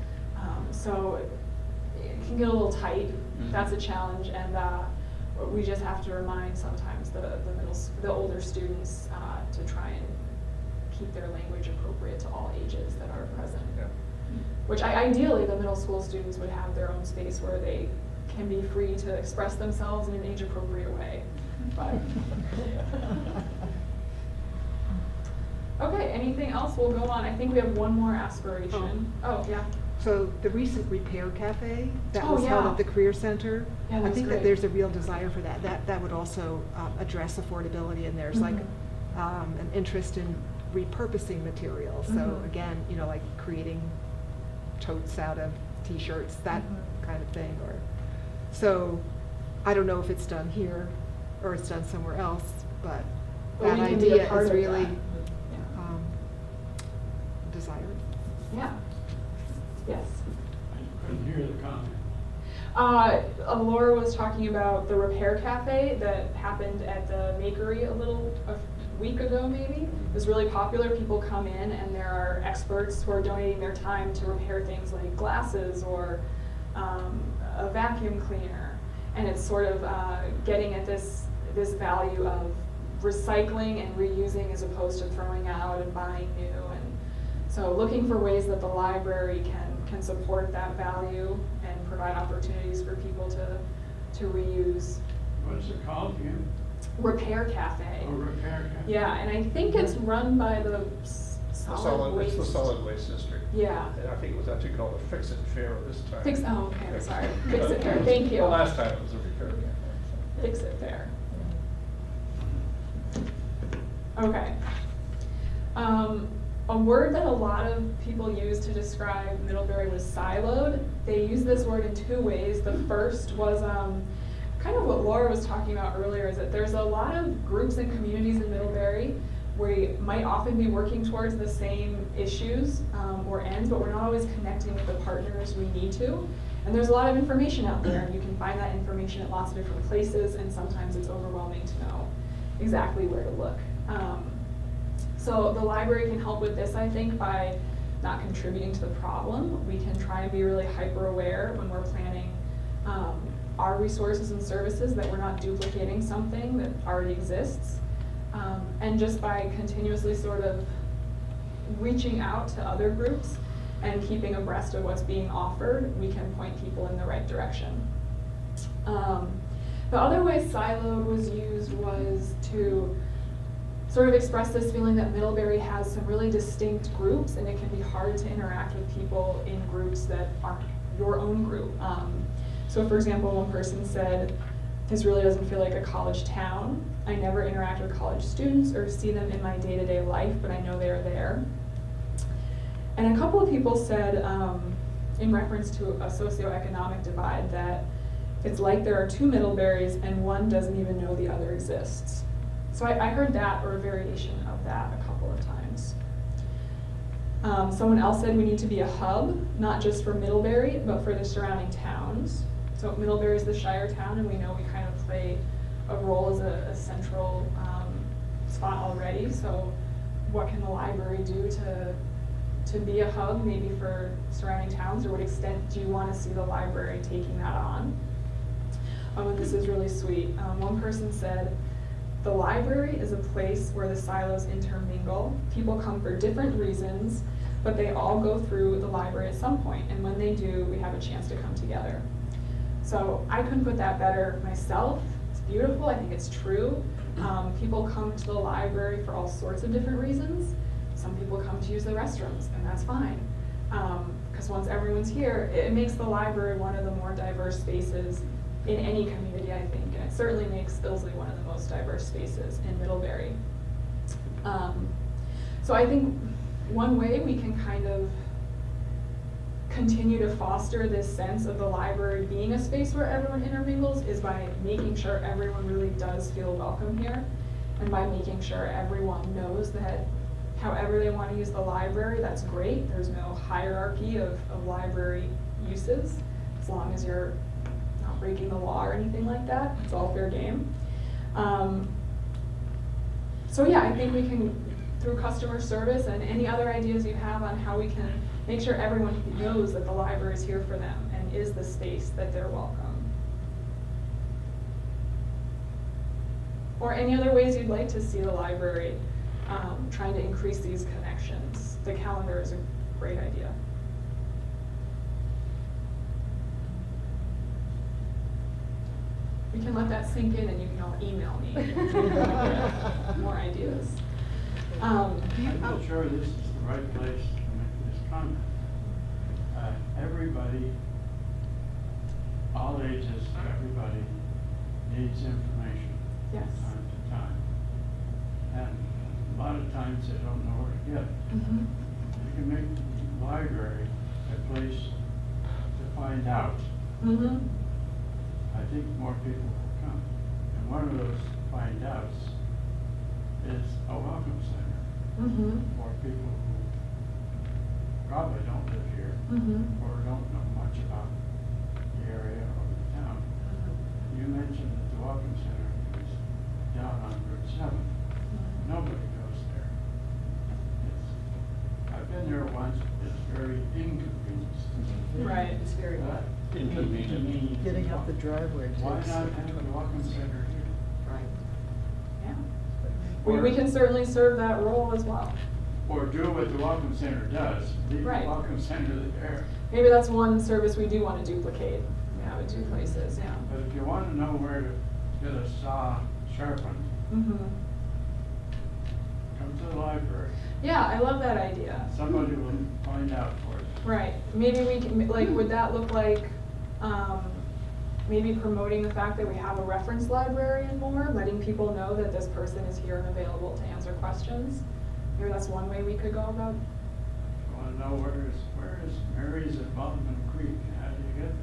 So it can get a little tight. Mhm. That's a challenge, and we just have to remind sometimes the older students to try and keep their language appropriate to all ages that are present. Yeah. Which ideally, the middle school students would have their own space where they can be free to express themselves in an age-appropriate way. But okay, anything else? We'll go on. I think we have one more aspiration. Oh, yeah. So the recent repair cafe that Oh, was held yeah. at the Career Center, Yeah, that I was think that great. there's a real desire for that. That would also address affordability, and there's like Mhm. an interest in repurposing materials. So Mhm. again, you know, like creating totes out of T-shirts, that Mhm. kind of thing. Or so I don't know if it's done here or it's done somewhere else, but But that we can be a idea part is of really that. Yeah. desired. Yeah. Yes. I couldn't hear the comment. Laura was talking about the repair cafe that happened at the Makery a week ago, maybe. It was really popular. People come in, and there are experts who are donating their time to repair things like glasses or a vacuum cleaner. And it's sort of getting at this value of recycling and reusing as opposed to throwing out and buying new. And so looking for ways that the library can support that value and provide opportunities for people to reuse. What's it called again? Repair Cafe. Oh, repair cafe. Yeah, and I think it's run by the It's solid waste. the solid waste district. Yeah. And I think it was actually called a Fix It Fair this time. Oh, okay, I'm sorry. Fix It Fair, thank you. The last time it was a repair cafe. Fix It Fair. Okay. A word that a lot of people use to describe Middlebury was siloed. They use this word in 2 ways. The first was kind of what Laura was talking about earlier, is that there's a lot of groups and communities in Middlebury where we might often be working towards the same issues or ends, but we're not always connecting with the partners we need to. And there's a lot of information out there, and you can find that information at lots of different places, and sometimes it's overwhelming to know exactly where to look. So the library can help with this, I think, by not contributing to the problem. We can try and be really hyper aware when we're planning our resources and services, that we're not duplicating something that already exists. And just by continuously sort of reaching out to other groups and keeping abreast of what's being offered, we can point people in the right direction. The other way siloed was used was to sort of express this feeling that Middlebury has some really distinct groups, and it can be hard to interact with people in groups that aren't your own group. So for example, one person said, this really doesn't feel like a college town. I never interact with college students or see them in my day-to-day life, but I know they're there. And a couple of people said, in reference to a socioeconomic divide, that it's like there are two Middleburys and one doesn't even know the other exists. So I heard that, or a variation of that, a couple of times. Someone else said we need to be a hub, not just for Middlebury, but for the surrounding towns. So Middlebury is the Shire town, and we know we kind of play a role as a central spot already. So what can the library do to be a hub, maybe for surrounding towns, or what extent do you want to see the library taking that on? And this is really sweet. One person said, the library is a place where the silos intermingle. People come for different reasons, but they all go through the library at some point, and when they do, we have a chance to come together. So I couldn't put that better myself. It's beautiful, I think it's true. People come to the library for all sorts of different reasons. Some people come to use the restrooms, and that's fine. Because once everyone's here, it makes the library one of the more diverse spaces in any community, I think, and it certainly makes Ilsley one of the most diverse spaces in Middlebury. So I think one way we can kind of continue to foster this sense of the library being a space where everyone intermingles is by making sure everyone really does feel welcome here, and by making sure everyone knows that however they want to use the library, that's great. There's no hierarchy of library uses, as long as you're not breaking the law or anything like that. It's all fair game. So yeah, I think we can, through customer service and any other ideas you have on how we can make sure everyone knows that the library is here for them and is the space that they're welcome. Or any other ways you'd like to see the library trying to increase these connections. The calendar is a great idea. We can let that sink in, and you can all email me more ideas. I'm not sure this is the right place to make this comment. Everybody, all ages, everybody needs information Yes. from time to time. And a lot of times they don't know where to get it. Mm-hmm. You can make the library a place to find out. Mm-hmm. I think more people will come. And one of those find outs is a welcome center Mm-hmm. for people who probably don't live here Mm-hmm. or don't know much about the area or the town. You mentioned that the welcome center is down on Route 7. Nobody goes there. I've been there once. It's very inconvenient. Right. It's very But good. Inconvenient. Getting up the driveway takes. why not have the welcome center here? Right. Yeah. We can certainly serve that role as well. Or do what the welcome center does, leave the Right. welcome center there. Maybe that's one service we do want to duplicate. We have it two places, yeah. But if you want to know where to get a saw sharpened, Mm-hmm. come to the library. Yeah, I love that idea. Somebody will find out for you. Right, maybe we can, like, would that look like, maybe promoting the fact that we have a reference librarian more, letting people know that this person is here and available to answer questions? Maybe that's one way we could go about. You want to know where is Mary's at Baldwin Creek? How do you get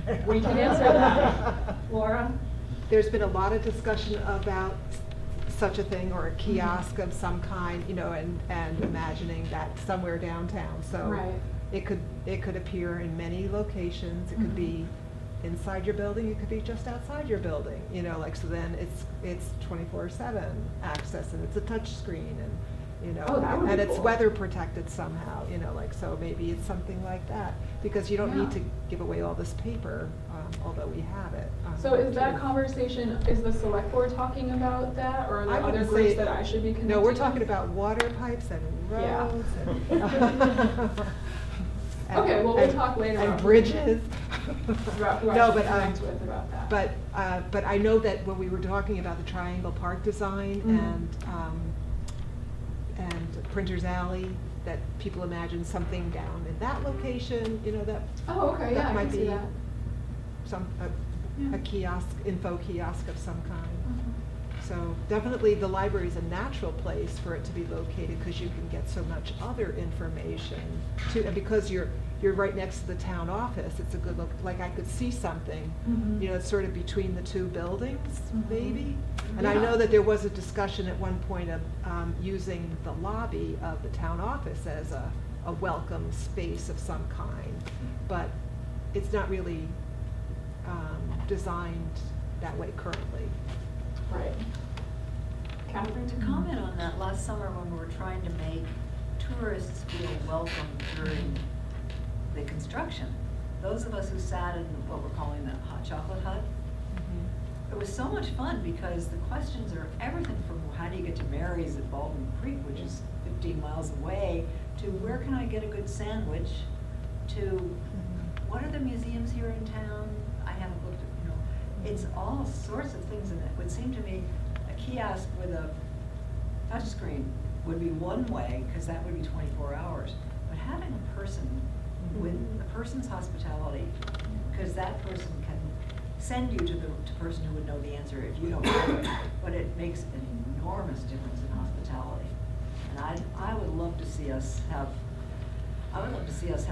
there? We can answer that. Laura? There's been a lot of discussion about such a thing, or a kiosk of some kind, you know, and imagining that somewhere downtown. So Right. it could appear in many locations. It could be inside your building, it could be just outside your building, you know, like, so then it's 24/7 access, and it's a touch screen, and, you know. Oh, that would be And it's cool. weather protected somehow, you know, like, so maybe it's something like that, because you don't need Yeah. to give away all this paper, although we have it. So is that too. conversation, is the select board talking about that, or are I there other wouldn't groups say- that I should be connected No, we're with? talking about water pipes and Yeah. roads and. Okay, well, we'll talk later And about- bridges. About who I No, should but, connect with about that. But I know that when we were talking about the Triangle Park design Mhm. and Printer's Alley, that people imagine something down in that location, you know, that. Oh, okay, yeah, that I might can see be that. Some, Yeah. a kiosk, info kiosk of some kind. Mhm. So definitely the library is a natural place for it to be located, because you can get so much other information too, and because you're right next to the town office, it's a good look, like I could see something, Mhm. you know, it's sort of between the two buildings, Mhm. maybe. And I Yeah. know that there was a discussion at one point of using the lobby of the town office as a welcome space of some kind, but it's not really designed that way currently. Right. Catherine? To comment on that, last summer when we were trying to make tourists feel welcome during the construction, those of us who sat in what we're calling the hot chocolate hut, it was so much fun because the questions are everything from how do you get to Mary's at Baldwin Creek, which is 15 miles away, to where can I get a good sandwich, to what are the museums here in town? I haven't looked at, you know, it's all sorts of things, and it would seem to me a kiosk with a touchscreen would be one way, because that would be 24 hours. But having a person with a person's hospitality, because that person can send you to the person who would know the answer if you don't know it, but it makes an enormous difference in hospitality. And I would love to see us have,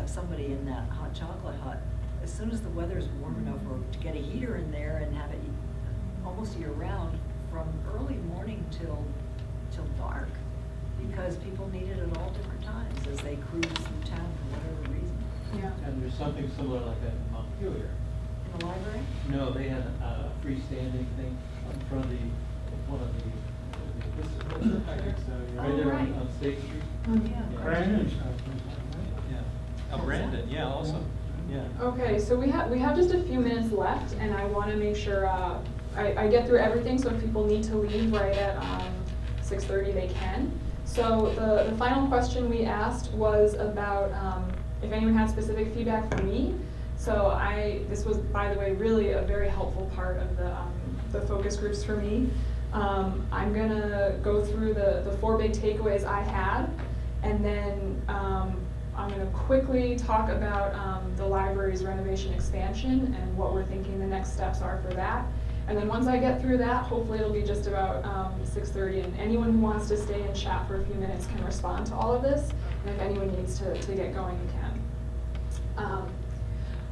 somebody in that hot chocolate hut as soon as the weather is warm enough, or to get a heater in there and have it almost year round from early morning till dark, because people need it at all different times as they cruise through town for whatever reason. Yeah. And there's something similar like that in Montpelier. In the library? No, they had a freestanding thing in front of one of the, right there right. on State Street. Yeah. Brandon. Yeah. Brandon, yeah, also, yeah. Okay, so we have just a few minutes left, and I want to make sure I get through everything, so if people need to leave right at 6:30, they can. So the final question we asked was about if anyone had specific feedback for me. So this was, by the way, really a very helpful part of the focus groups for me. I'm gonna go through the 4 big takeaways I had, and then I'm gonna quickly talk about the library's renovation expansion and what we're thinking the next steps are for that. And then once I get through that, hopefully it'll be just about 6:30, and anyone who wants to stay and chat for a few minutes can respond to all of this, and if anyone needs to get going, you can.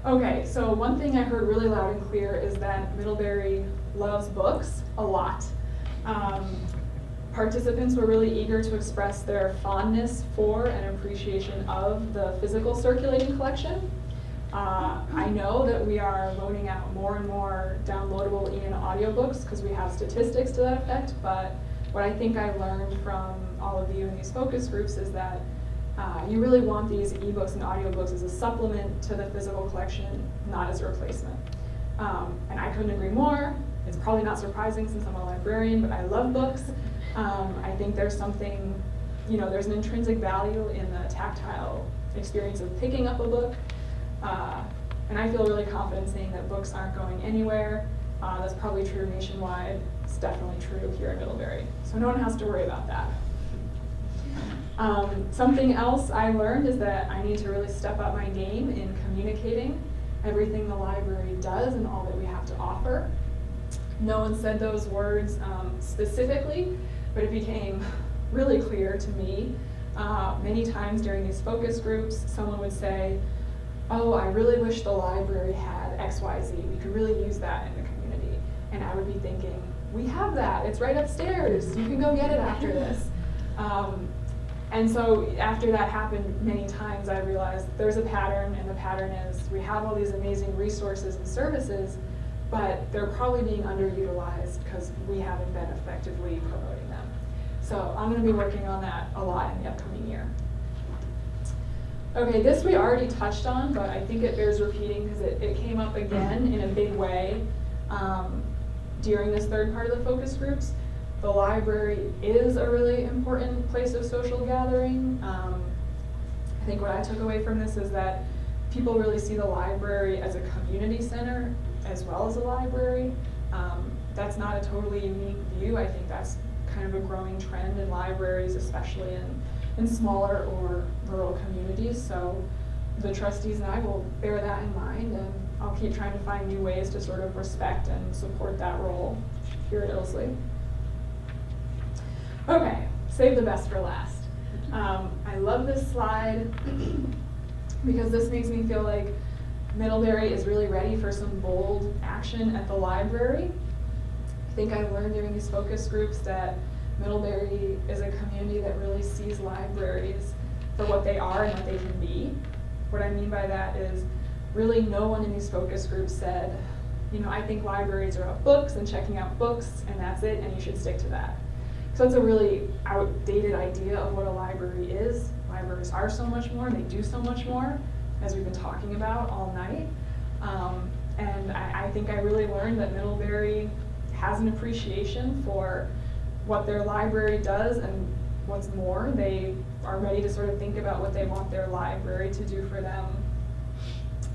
Okay, so one thing I heard really loud and clear is that Middlebury loves books a lot. Participants were really eager to express their fondness for and appreciation of the physical circulating collection. I know that we are loaning out more and more downloadable e-and audiobooks because we have statistics to that effect, but what I think I learned from all of you in these focus groups is that you really want these ebooks and audiobooks as a supplement to the physical collection, not as a replacement. And I couldn't agree more. It's probably not surprising since I'm a librarian, but I love books. I think there's something, there's an intrinsic value in the tactile experience of picking up a book. And I feel really confident saying that books aren't going anywhere. That's probably true nationwide. It's definitely true here in Middlebury. So no one has to worry about that. Something else I learned is that I need to really step up my game in communicating everything the library does and all that we have to offer. No one said those words specifically, but it became really clear to me many times during these focus groups. Someone would say, "Oh, I really wish the library had XYZ. We could really use that in the community." And I would be thinking, we have that. It's right upstairs. You can go get it after this. And so after that happened many times, I realized there's a pattern, and the pattern is we have all these amazing resources and services, but they're probably being underutilized because we haven't been effectively promoting them. So I'm gonna be working on that a lot in the upcoming year. Okay, this we already touched on, but I think it bears repeating because it came up again in a big way during this third part of the focus groups. The library is a really important place of social gathering. I think what I took away from this is that people really see the library as a community center as well as a library. That's not a totally unique view. I think that's kind of a growing trend in libraries, especially in smaller or rural communities. So the trustees and I will bear that in mind, and I'll keep trying to find new ways to sort of respect and support that role here at Ilsley. Okay, save the best for last. I love this slide because this makes me feel like Middlebury is really ready for some bold action at the library. I think I learned during these focus groups that Middlebury is a community that really sees libraries for what they are and what they can be. What I mean by that is really no one in these focus groups said, you know, I think libraries are about books and checking out books and that's it and you should stick to that. So it's a really outdated idea of what a library is. Libraries are so much more, they do so much more, as we've been talking about all night. And I think I really learned that Middlebury has an appreciation for what their library does, and what's more, they are ready to sort of think about what they want their library to do for them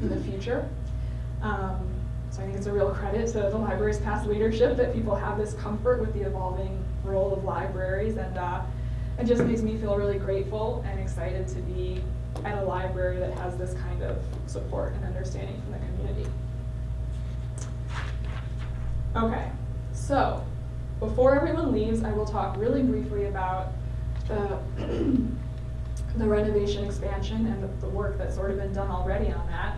in the future. So I think it's a real credit to the library's past leadership that people have this comfort with the evolving role of libraries, and it just makes me feel really grateful and excited to be at a library that has this kind of support and understanding from the community. Okay, so before everyone leaves, I will talk really briefly about the renovation expansion and the work that's sort of been done already on that.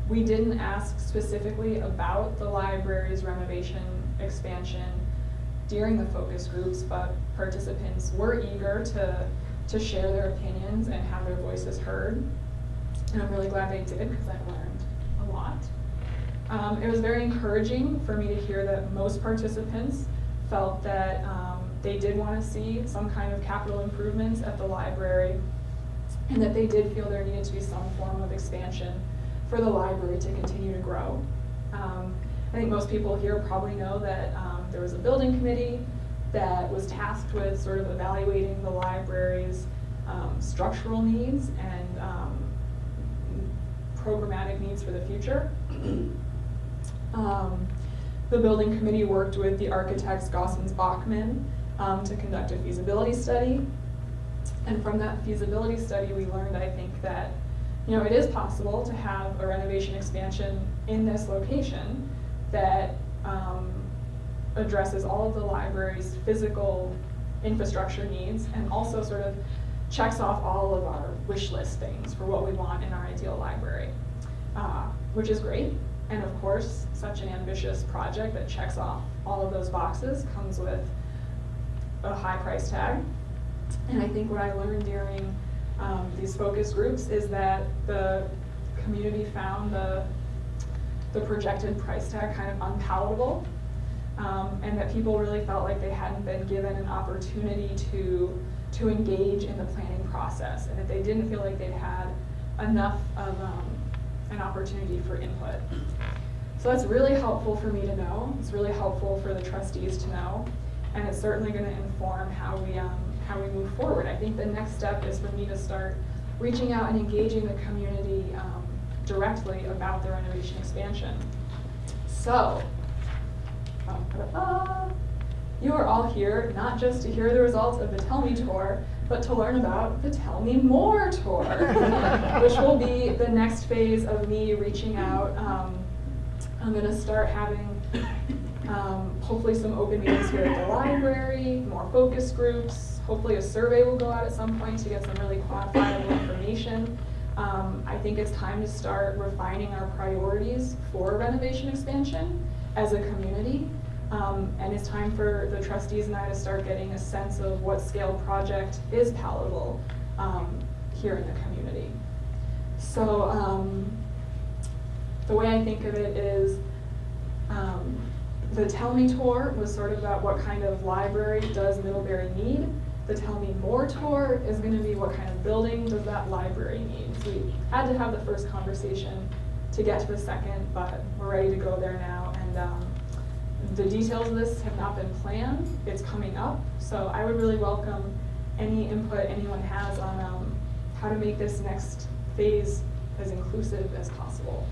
We didn't ask specifically about the library's renovation expansion during the focus groups, but participants were eager to share their opinions and have their voices heard. And I'm really glad they did because I learned a lot. It was very encouraging for me to hear that most participants felt that they did want to see some kind of capital improvements at the library, and that they did feel there needed to be some form of expansion for the library to continue to grow. I think most people here probably know that there was a building committee that was tasked with sort of evaluating the library's structural needs and programmatic needs for the future. The building committee worked with the architects Gossens Bachman to conduct a feasibility study. And from that feasibility study, we learned, I think, that it is possible to have a renovation expansion in this location that addresses all of the library's physical infrastructure needs and also sort of checks off all of our wish list things for what we want in our ideal library, which is great. And of course, such an ambitious project that checks off all of those boxes comes with a high price tag. And I think what I learned during these focus groups is that the community found the projected price tag kind of unpalatable, and that people really felt like they hadn't been given an opportunity to engage in the planning process, and that they didn't feel like they'd had enough of an opportunity for input. So that's really helpful for me to know. It's really helpful for the trustees to know, and it's certainly going to inform how we move forward. I think the next step is for me to start reaching out and engaging the community directly about the renovation expansion. So, you are all here not just to hear the results of the Tell Me Tour, but to learn about the Tell Me More Tour, which will be the next phase of me reaching out. I'm going to start having hopefully some open meetings here at the library, more focus groups. Hopefully a survey will go out at some point to get some really quantifiable information. I think it's time to start refining our priorities for renovation expansion as a community. And it's time for the trustees and I to start getting a sense of what scale project is palatable here in the community. So the way I think of it is The Tell Me tour was sort of about what kind of library does Middlebury need. The Tell Me More tour is going to be what kind of building does that library need. So we had to have the first conversation to get to the second, but we're ready to go there now. And the details of this have not been planned. It's coming up. So I would really welcome any input anyone has on how to make this next phase as inclusive as possible.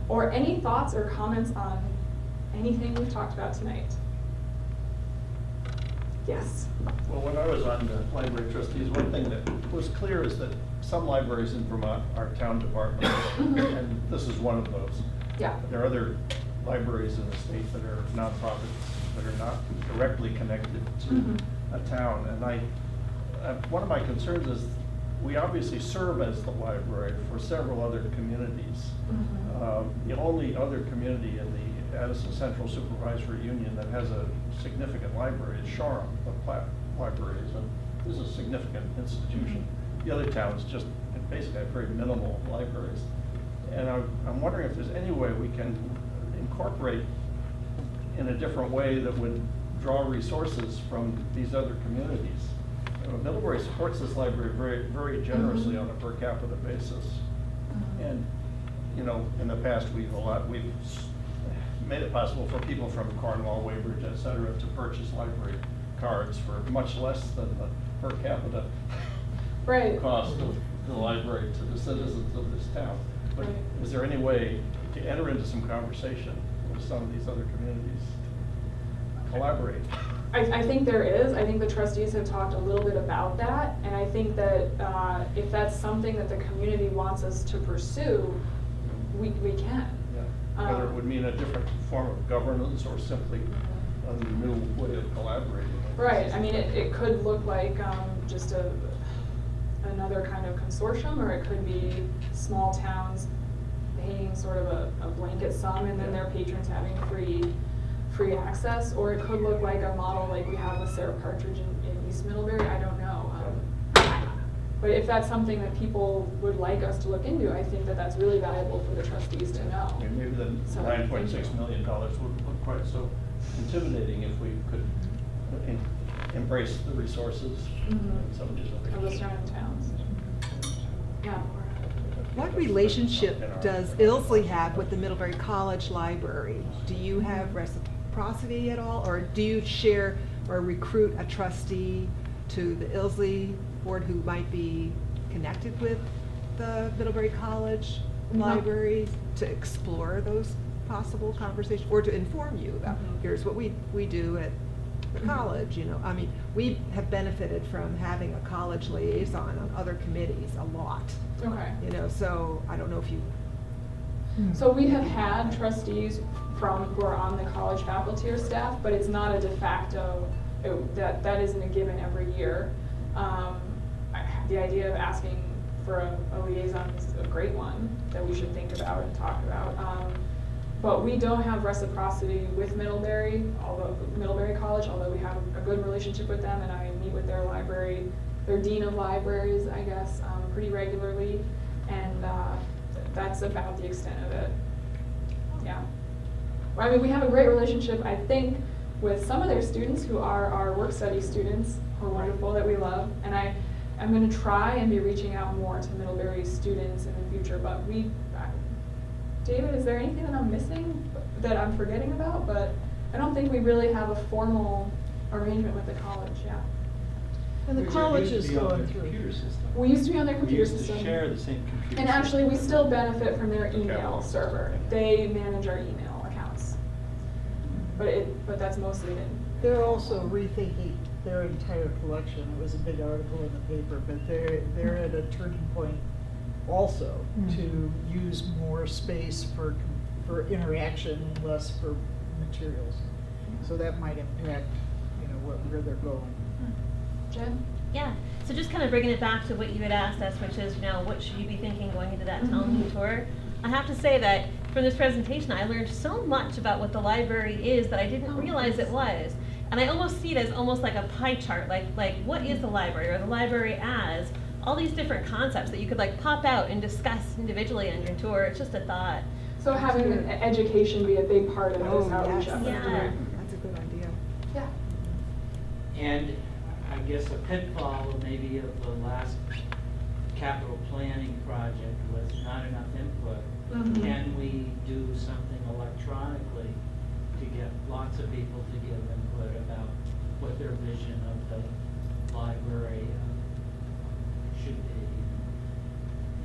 Or any thoughts or comments on anything we've talked about tonight? Yes. Well, when I was on the library trustees, one thing that was clear is that some libraries in Vermont are town departments, and this is one of those. Yeah. There are other libraries in the state that are nonprofits that are not directly connected to a town. And one of my concerns is we obviously serve as the library for several other communities. The only other community in the Addison Central Supervisory Union that has a significant library is Shoreham, the Platt Libraries, and this is a significant institution. The other towns just basically have very minimal libraries. And I'm wondering if there's any way we can incorporate in a different way that would draw resources from these other communities. Middlebury supports this library very, very generously on a per capita basis. And, you know, in the past, we've made it possible for people from Cornwall, Weybridge, et cetera, to purchase library cards for much less than the per capita cost of the library to the citizens of this town. But is there any way to enter into some conversation with some of these other communities to collaborate? I think there is. I think the trustees have talked a little bit about that, and I think that if that's something that the community wants us to pursue, we can. Yeah. Whether it would mean a different form of governance or simply a new way of collaborating. Right. I mean, it could look like just another kind of consortium, or it could be small towns paying sort of a blanket sum, and then their patrons having free access, or it could look like a model like we have with Sarah Partridge in East Middlebury. I don't know. But if that's something that people would like us to look into, I think that that's really valuable for the trustees to know. I mean, maybe the So, $9.6 million wouldn't look quite so intimidating if we could embrace the resources in some of these other Of the surrounding towns. Yeah. What relationship does Ilsley have with the Middlebury College Library? Do you have reciprocity at all, or do you share or recruit a trustee to the Ilsley board who might be connected with the Middlebury College Library to explore those possible conversations, or to inform you about, here's what we do at the college, you know? I mean, we have benefited from having a college liaison on other committees a lot. Okay. You know, so I don't know if you. So we have had trustees who are on the college faculty or staff, but it's not a de facto, that isn't a given every year. The idea of asking for a liaison is a great one that we should think about and talk about. But we don't have reciprocity with Middlebury College, although we have a good relationship with them, and I meet with their dean of libraries, I guess, pretty regularly, and that's about the extent of it. Yeah. Well, I mean, we have a great relationship, I think, with some of their students who are our work study students, who are wonderful, that we love, and I'm going to try and be reaching out more to Middlebury students in the future, but David, is there anything that I'm missing that I'm forgetting about? But I don't think we really have a formal arrangement with the college, yeah. And the college is going through. Computer system. We used to be on their computer We system. used to share the same computer system. And actually, we still benefit from their email server. They manage our email accounts. But that's mostly it. They're also rethinking their entire collection. It was a big article in the paper, but they're at a turning point also to use more space for interaction and less for materials. So that might impact, you know, where they're going. Jen? Yeah, so just kind of bringing it back to what you had asked us, which is, you know, what should you be thinking going into that Tell Me tour? I have to say that from this presentation, I learned so much about what the library is that I didn't realize it was. And I almost see it as almost like a pie chart, like what is the library, or the library as all these different concepts that you could like pop out and discuss individually on your tour. It's just a thought. So having education be a big part of Oh, this outreach yes. effort. Yeah. That's a good idea. Yeah. And I guess a pitfall maybe of the last capital planning project was not enough input. Mhm. Can we do something electronically to get lots of people to give input about what their vision of the library should be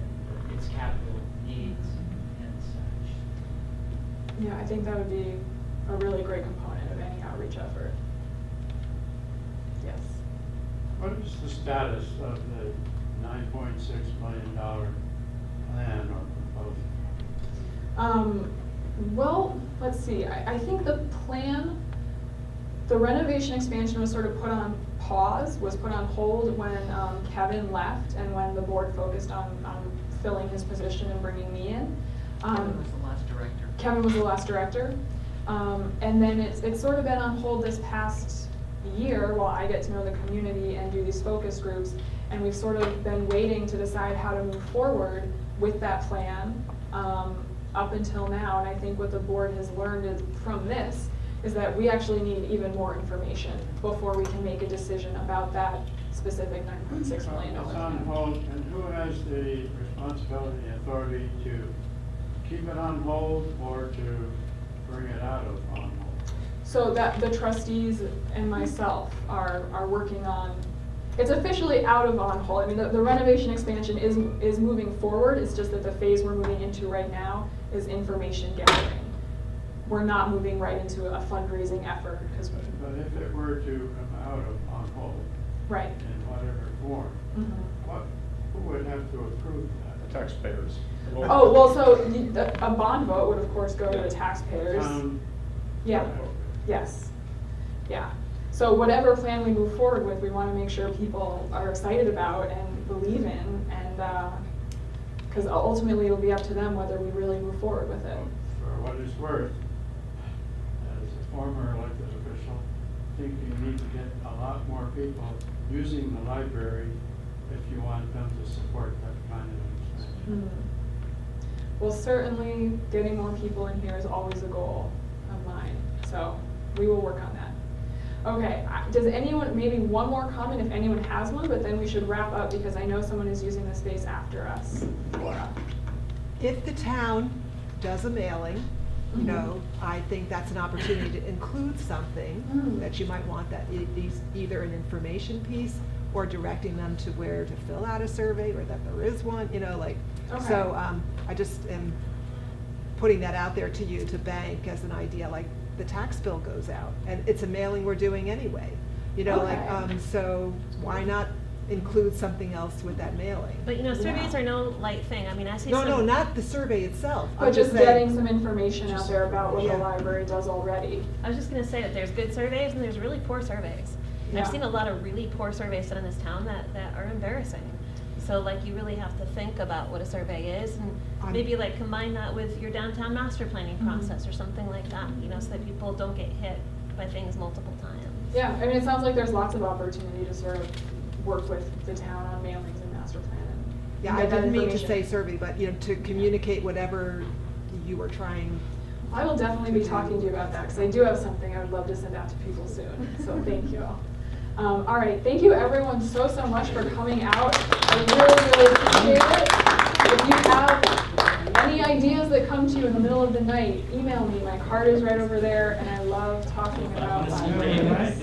and its capital needs and such? Yeah, I think that would be a really great component of any outreach effort. Yes. What is the status of the $9.6 million plan or proposal? Well, let's see, I think the plan, the renovation expansion was sort of put on pause, was put on hold when Kevin left and when the board focused on filling his position and bringing me in. Kevin was the last director. Kevin was the last director. And then it's sort of been on hold this past year while I get to know the community and do these focus groups. And we've sort of been waiting to decide how to move forward with that plan up until now. And I think what the board has learned from this is that we actually need even more information before we can make a decision about that specific $9.6 million It's plan. on hold, and who has the responsibility and authority to keep it on hold or to bring it out of on hold? So that the trustees and myself are working on, it's officially out of on hold. I mean, the renovation expansion is moving forward. It's just that the phase we're moving into right now is information gathering. We're not moving right into a fundraising effort because, But if it were to come out of on hold right. in whatever form, who would have to approve that? The taxpayers. Oh, well, so a bond vote would of course go to the taxpayers. Yeah, yes, yeah. So whatever plan we move forward with, we want to make sure people are excited about and believe in, and because ultimately it'll be up to them whether we really move forward with it. For what it's worth, as a former elected official, I think you need to get a lot more people using the library if you want them to support that kind of expansion. Well, certainly getting more people in here is always a goal of mine, so we will work on that. Okay, does anyone, maybe one more comment if anyone has one, but then we should wrap up because I know someone is using the space after us. Laura. If the town does a mailing, you Mhm. know, I think that's an opportunity to include something Mm. that you might want, that is either an information piece or directing them to where to fill out a survey, or that there is one, you know, like, Okay. so I just am putting that out there to you to bank as an idea, like the tax bill goes out and it's a mailing we're doing anyway, you know, Okay. like, so why not include something else with that mailing? But you know, surveys Yeah. are no light thing. I mean, I see No, some. no, not the survey itself. I'm But just saying- getting some information out there about what the Yeah. library does already. I was just gonna say that there's good surveys and there's really poor surveys. And I've Yeah. seen a lot of really poor surveys done in this town that are embarrassing. So like, you really have to think about what a survey is and I'm- maybe like combine that with your downtown master planning Mhm. process or something like that, you know, so that people don't get hit by things multiple times. Yeah, I mean, it sounds like there's lots of opportunity to sort of work with the town on mailings and master plan. And Yeah, I get that didn't mean to information. say survey, but, you know, to communicate whatever you were trying. I will definitely be talking to you about that, because I do have something I would love to send out to people soon, so thank you. All right, thank you everyone so much for coming out. I really appreciate it. If you have any ideas that come to you in the middle of the night, email me. My card is right over there, and I love talking about libraries.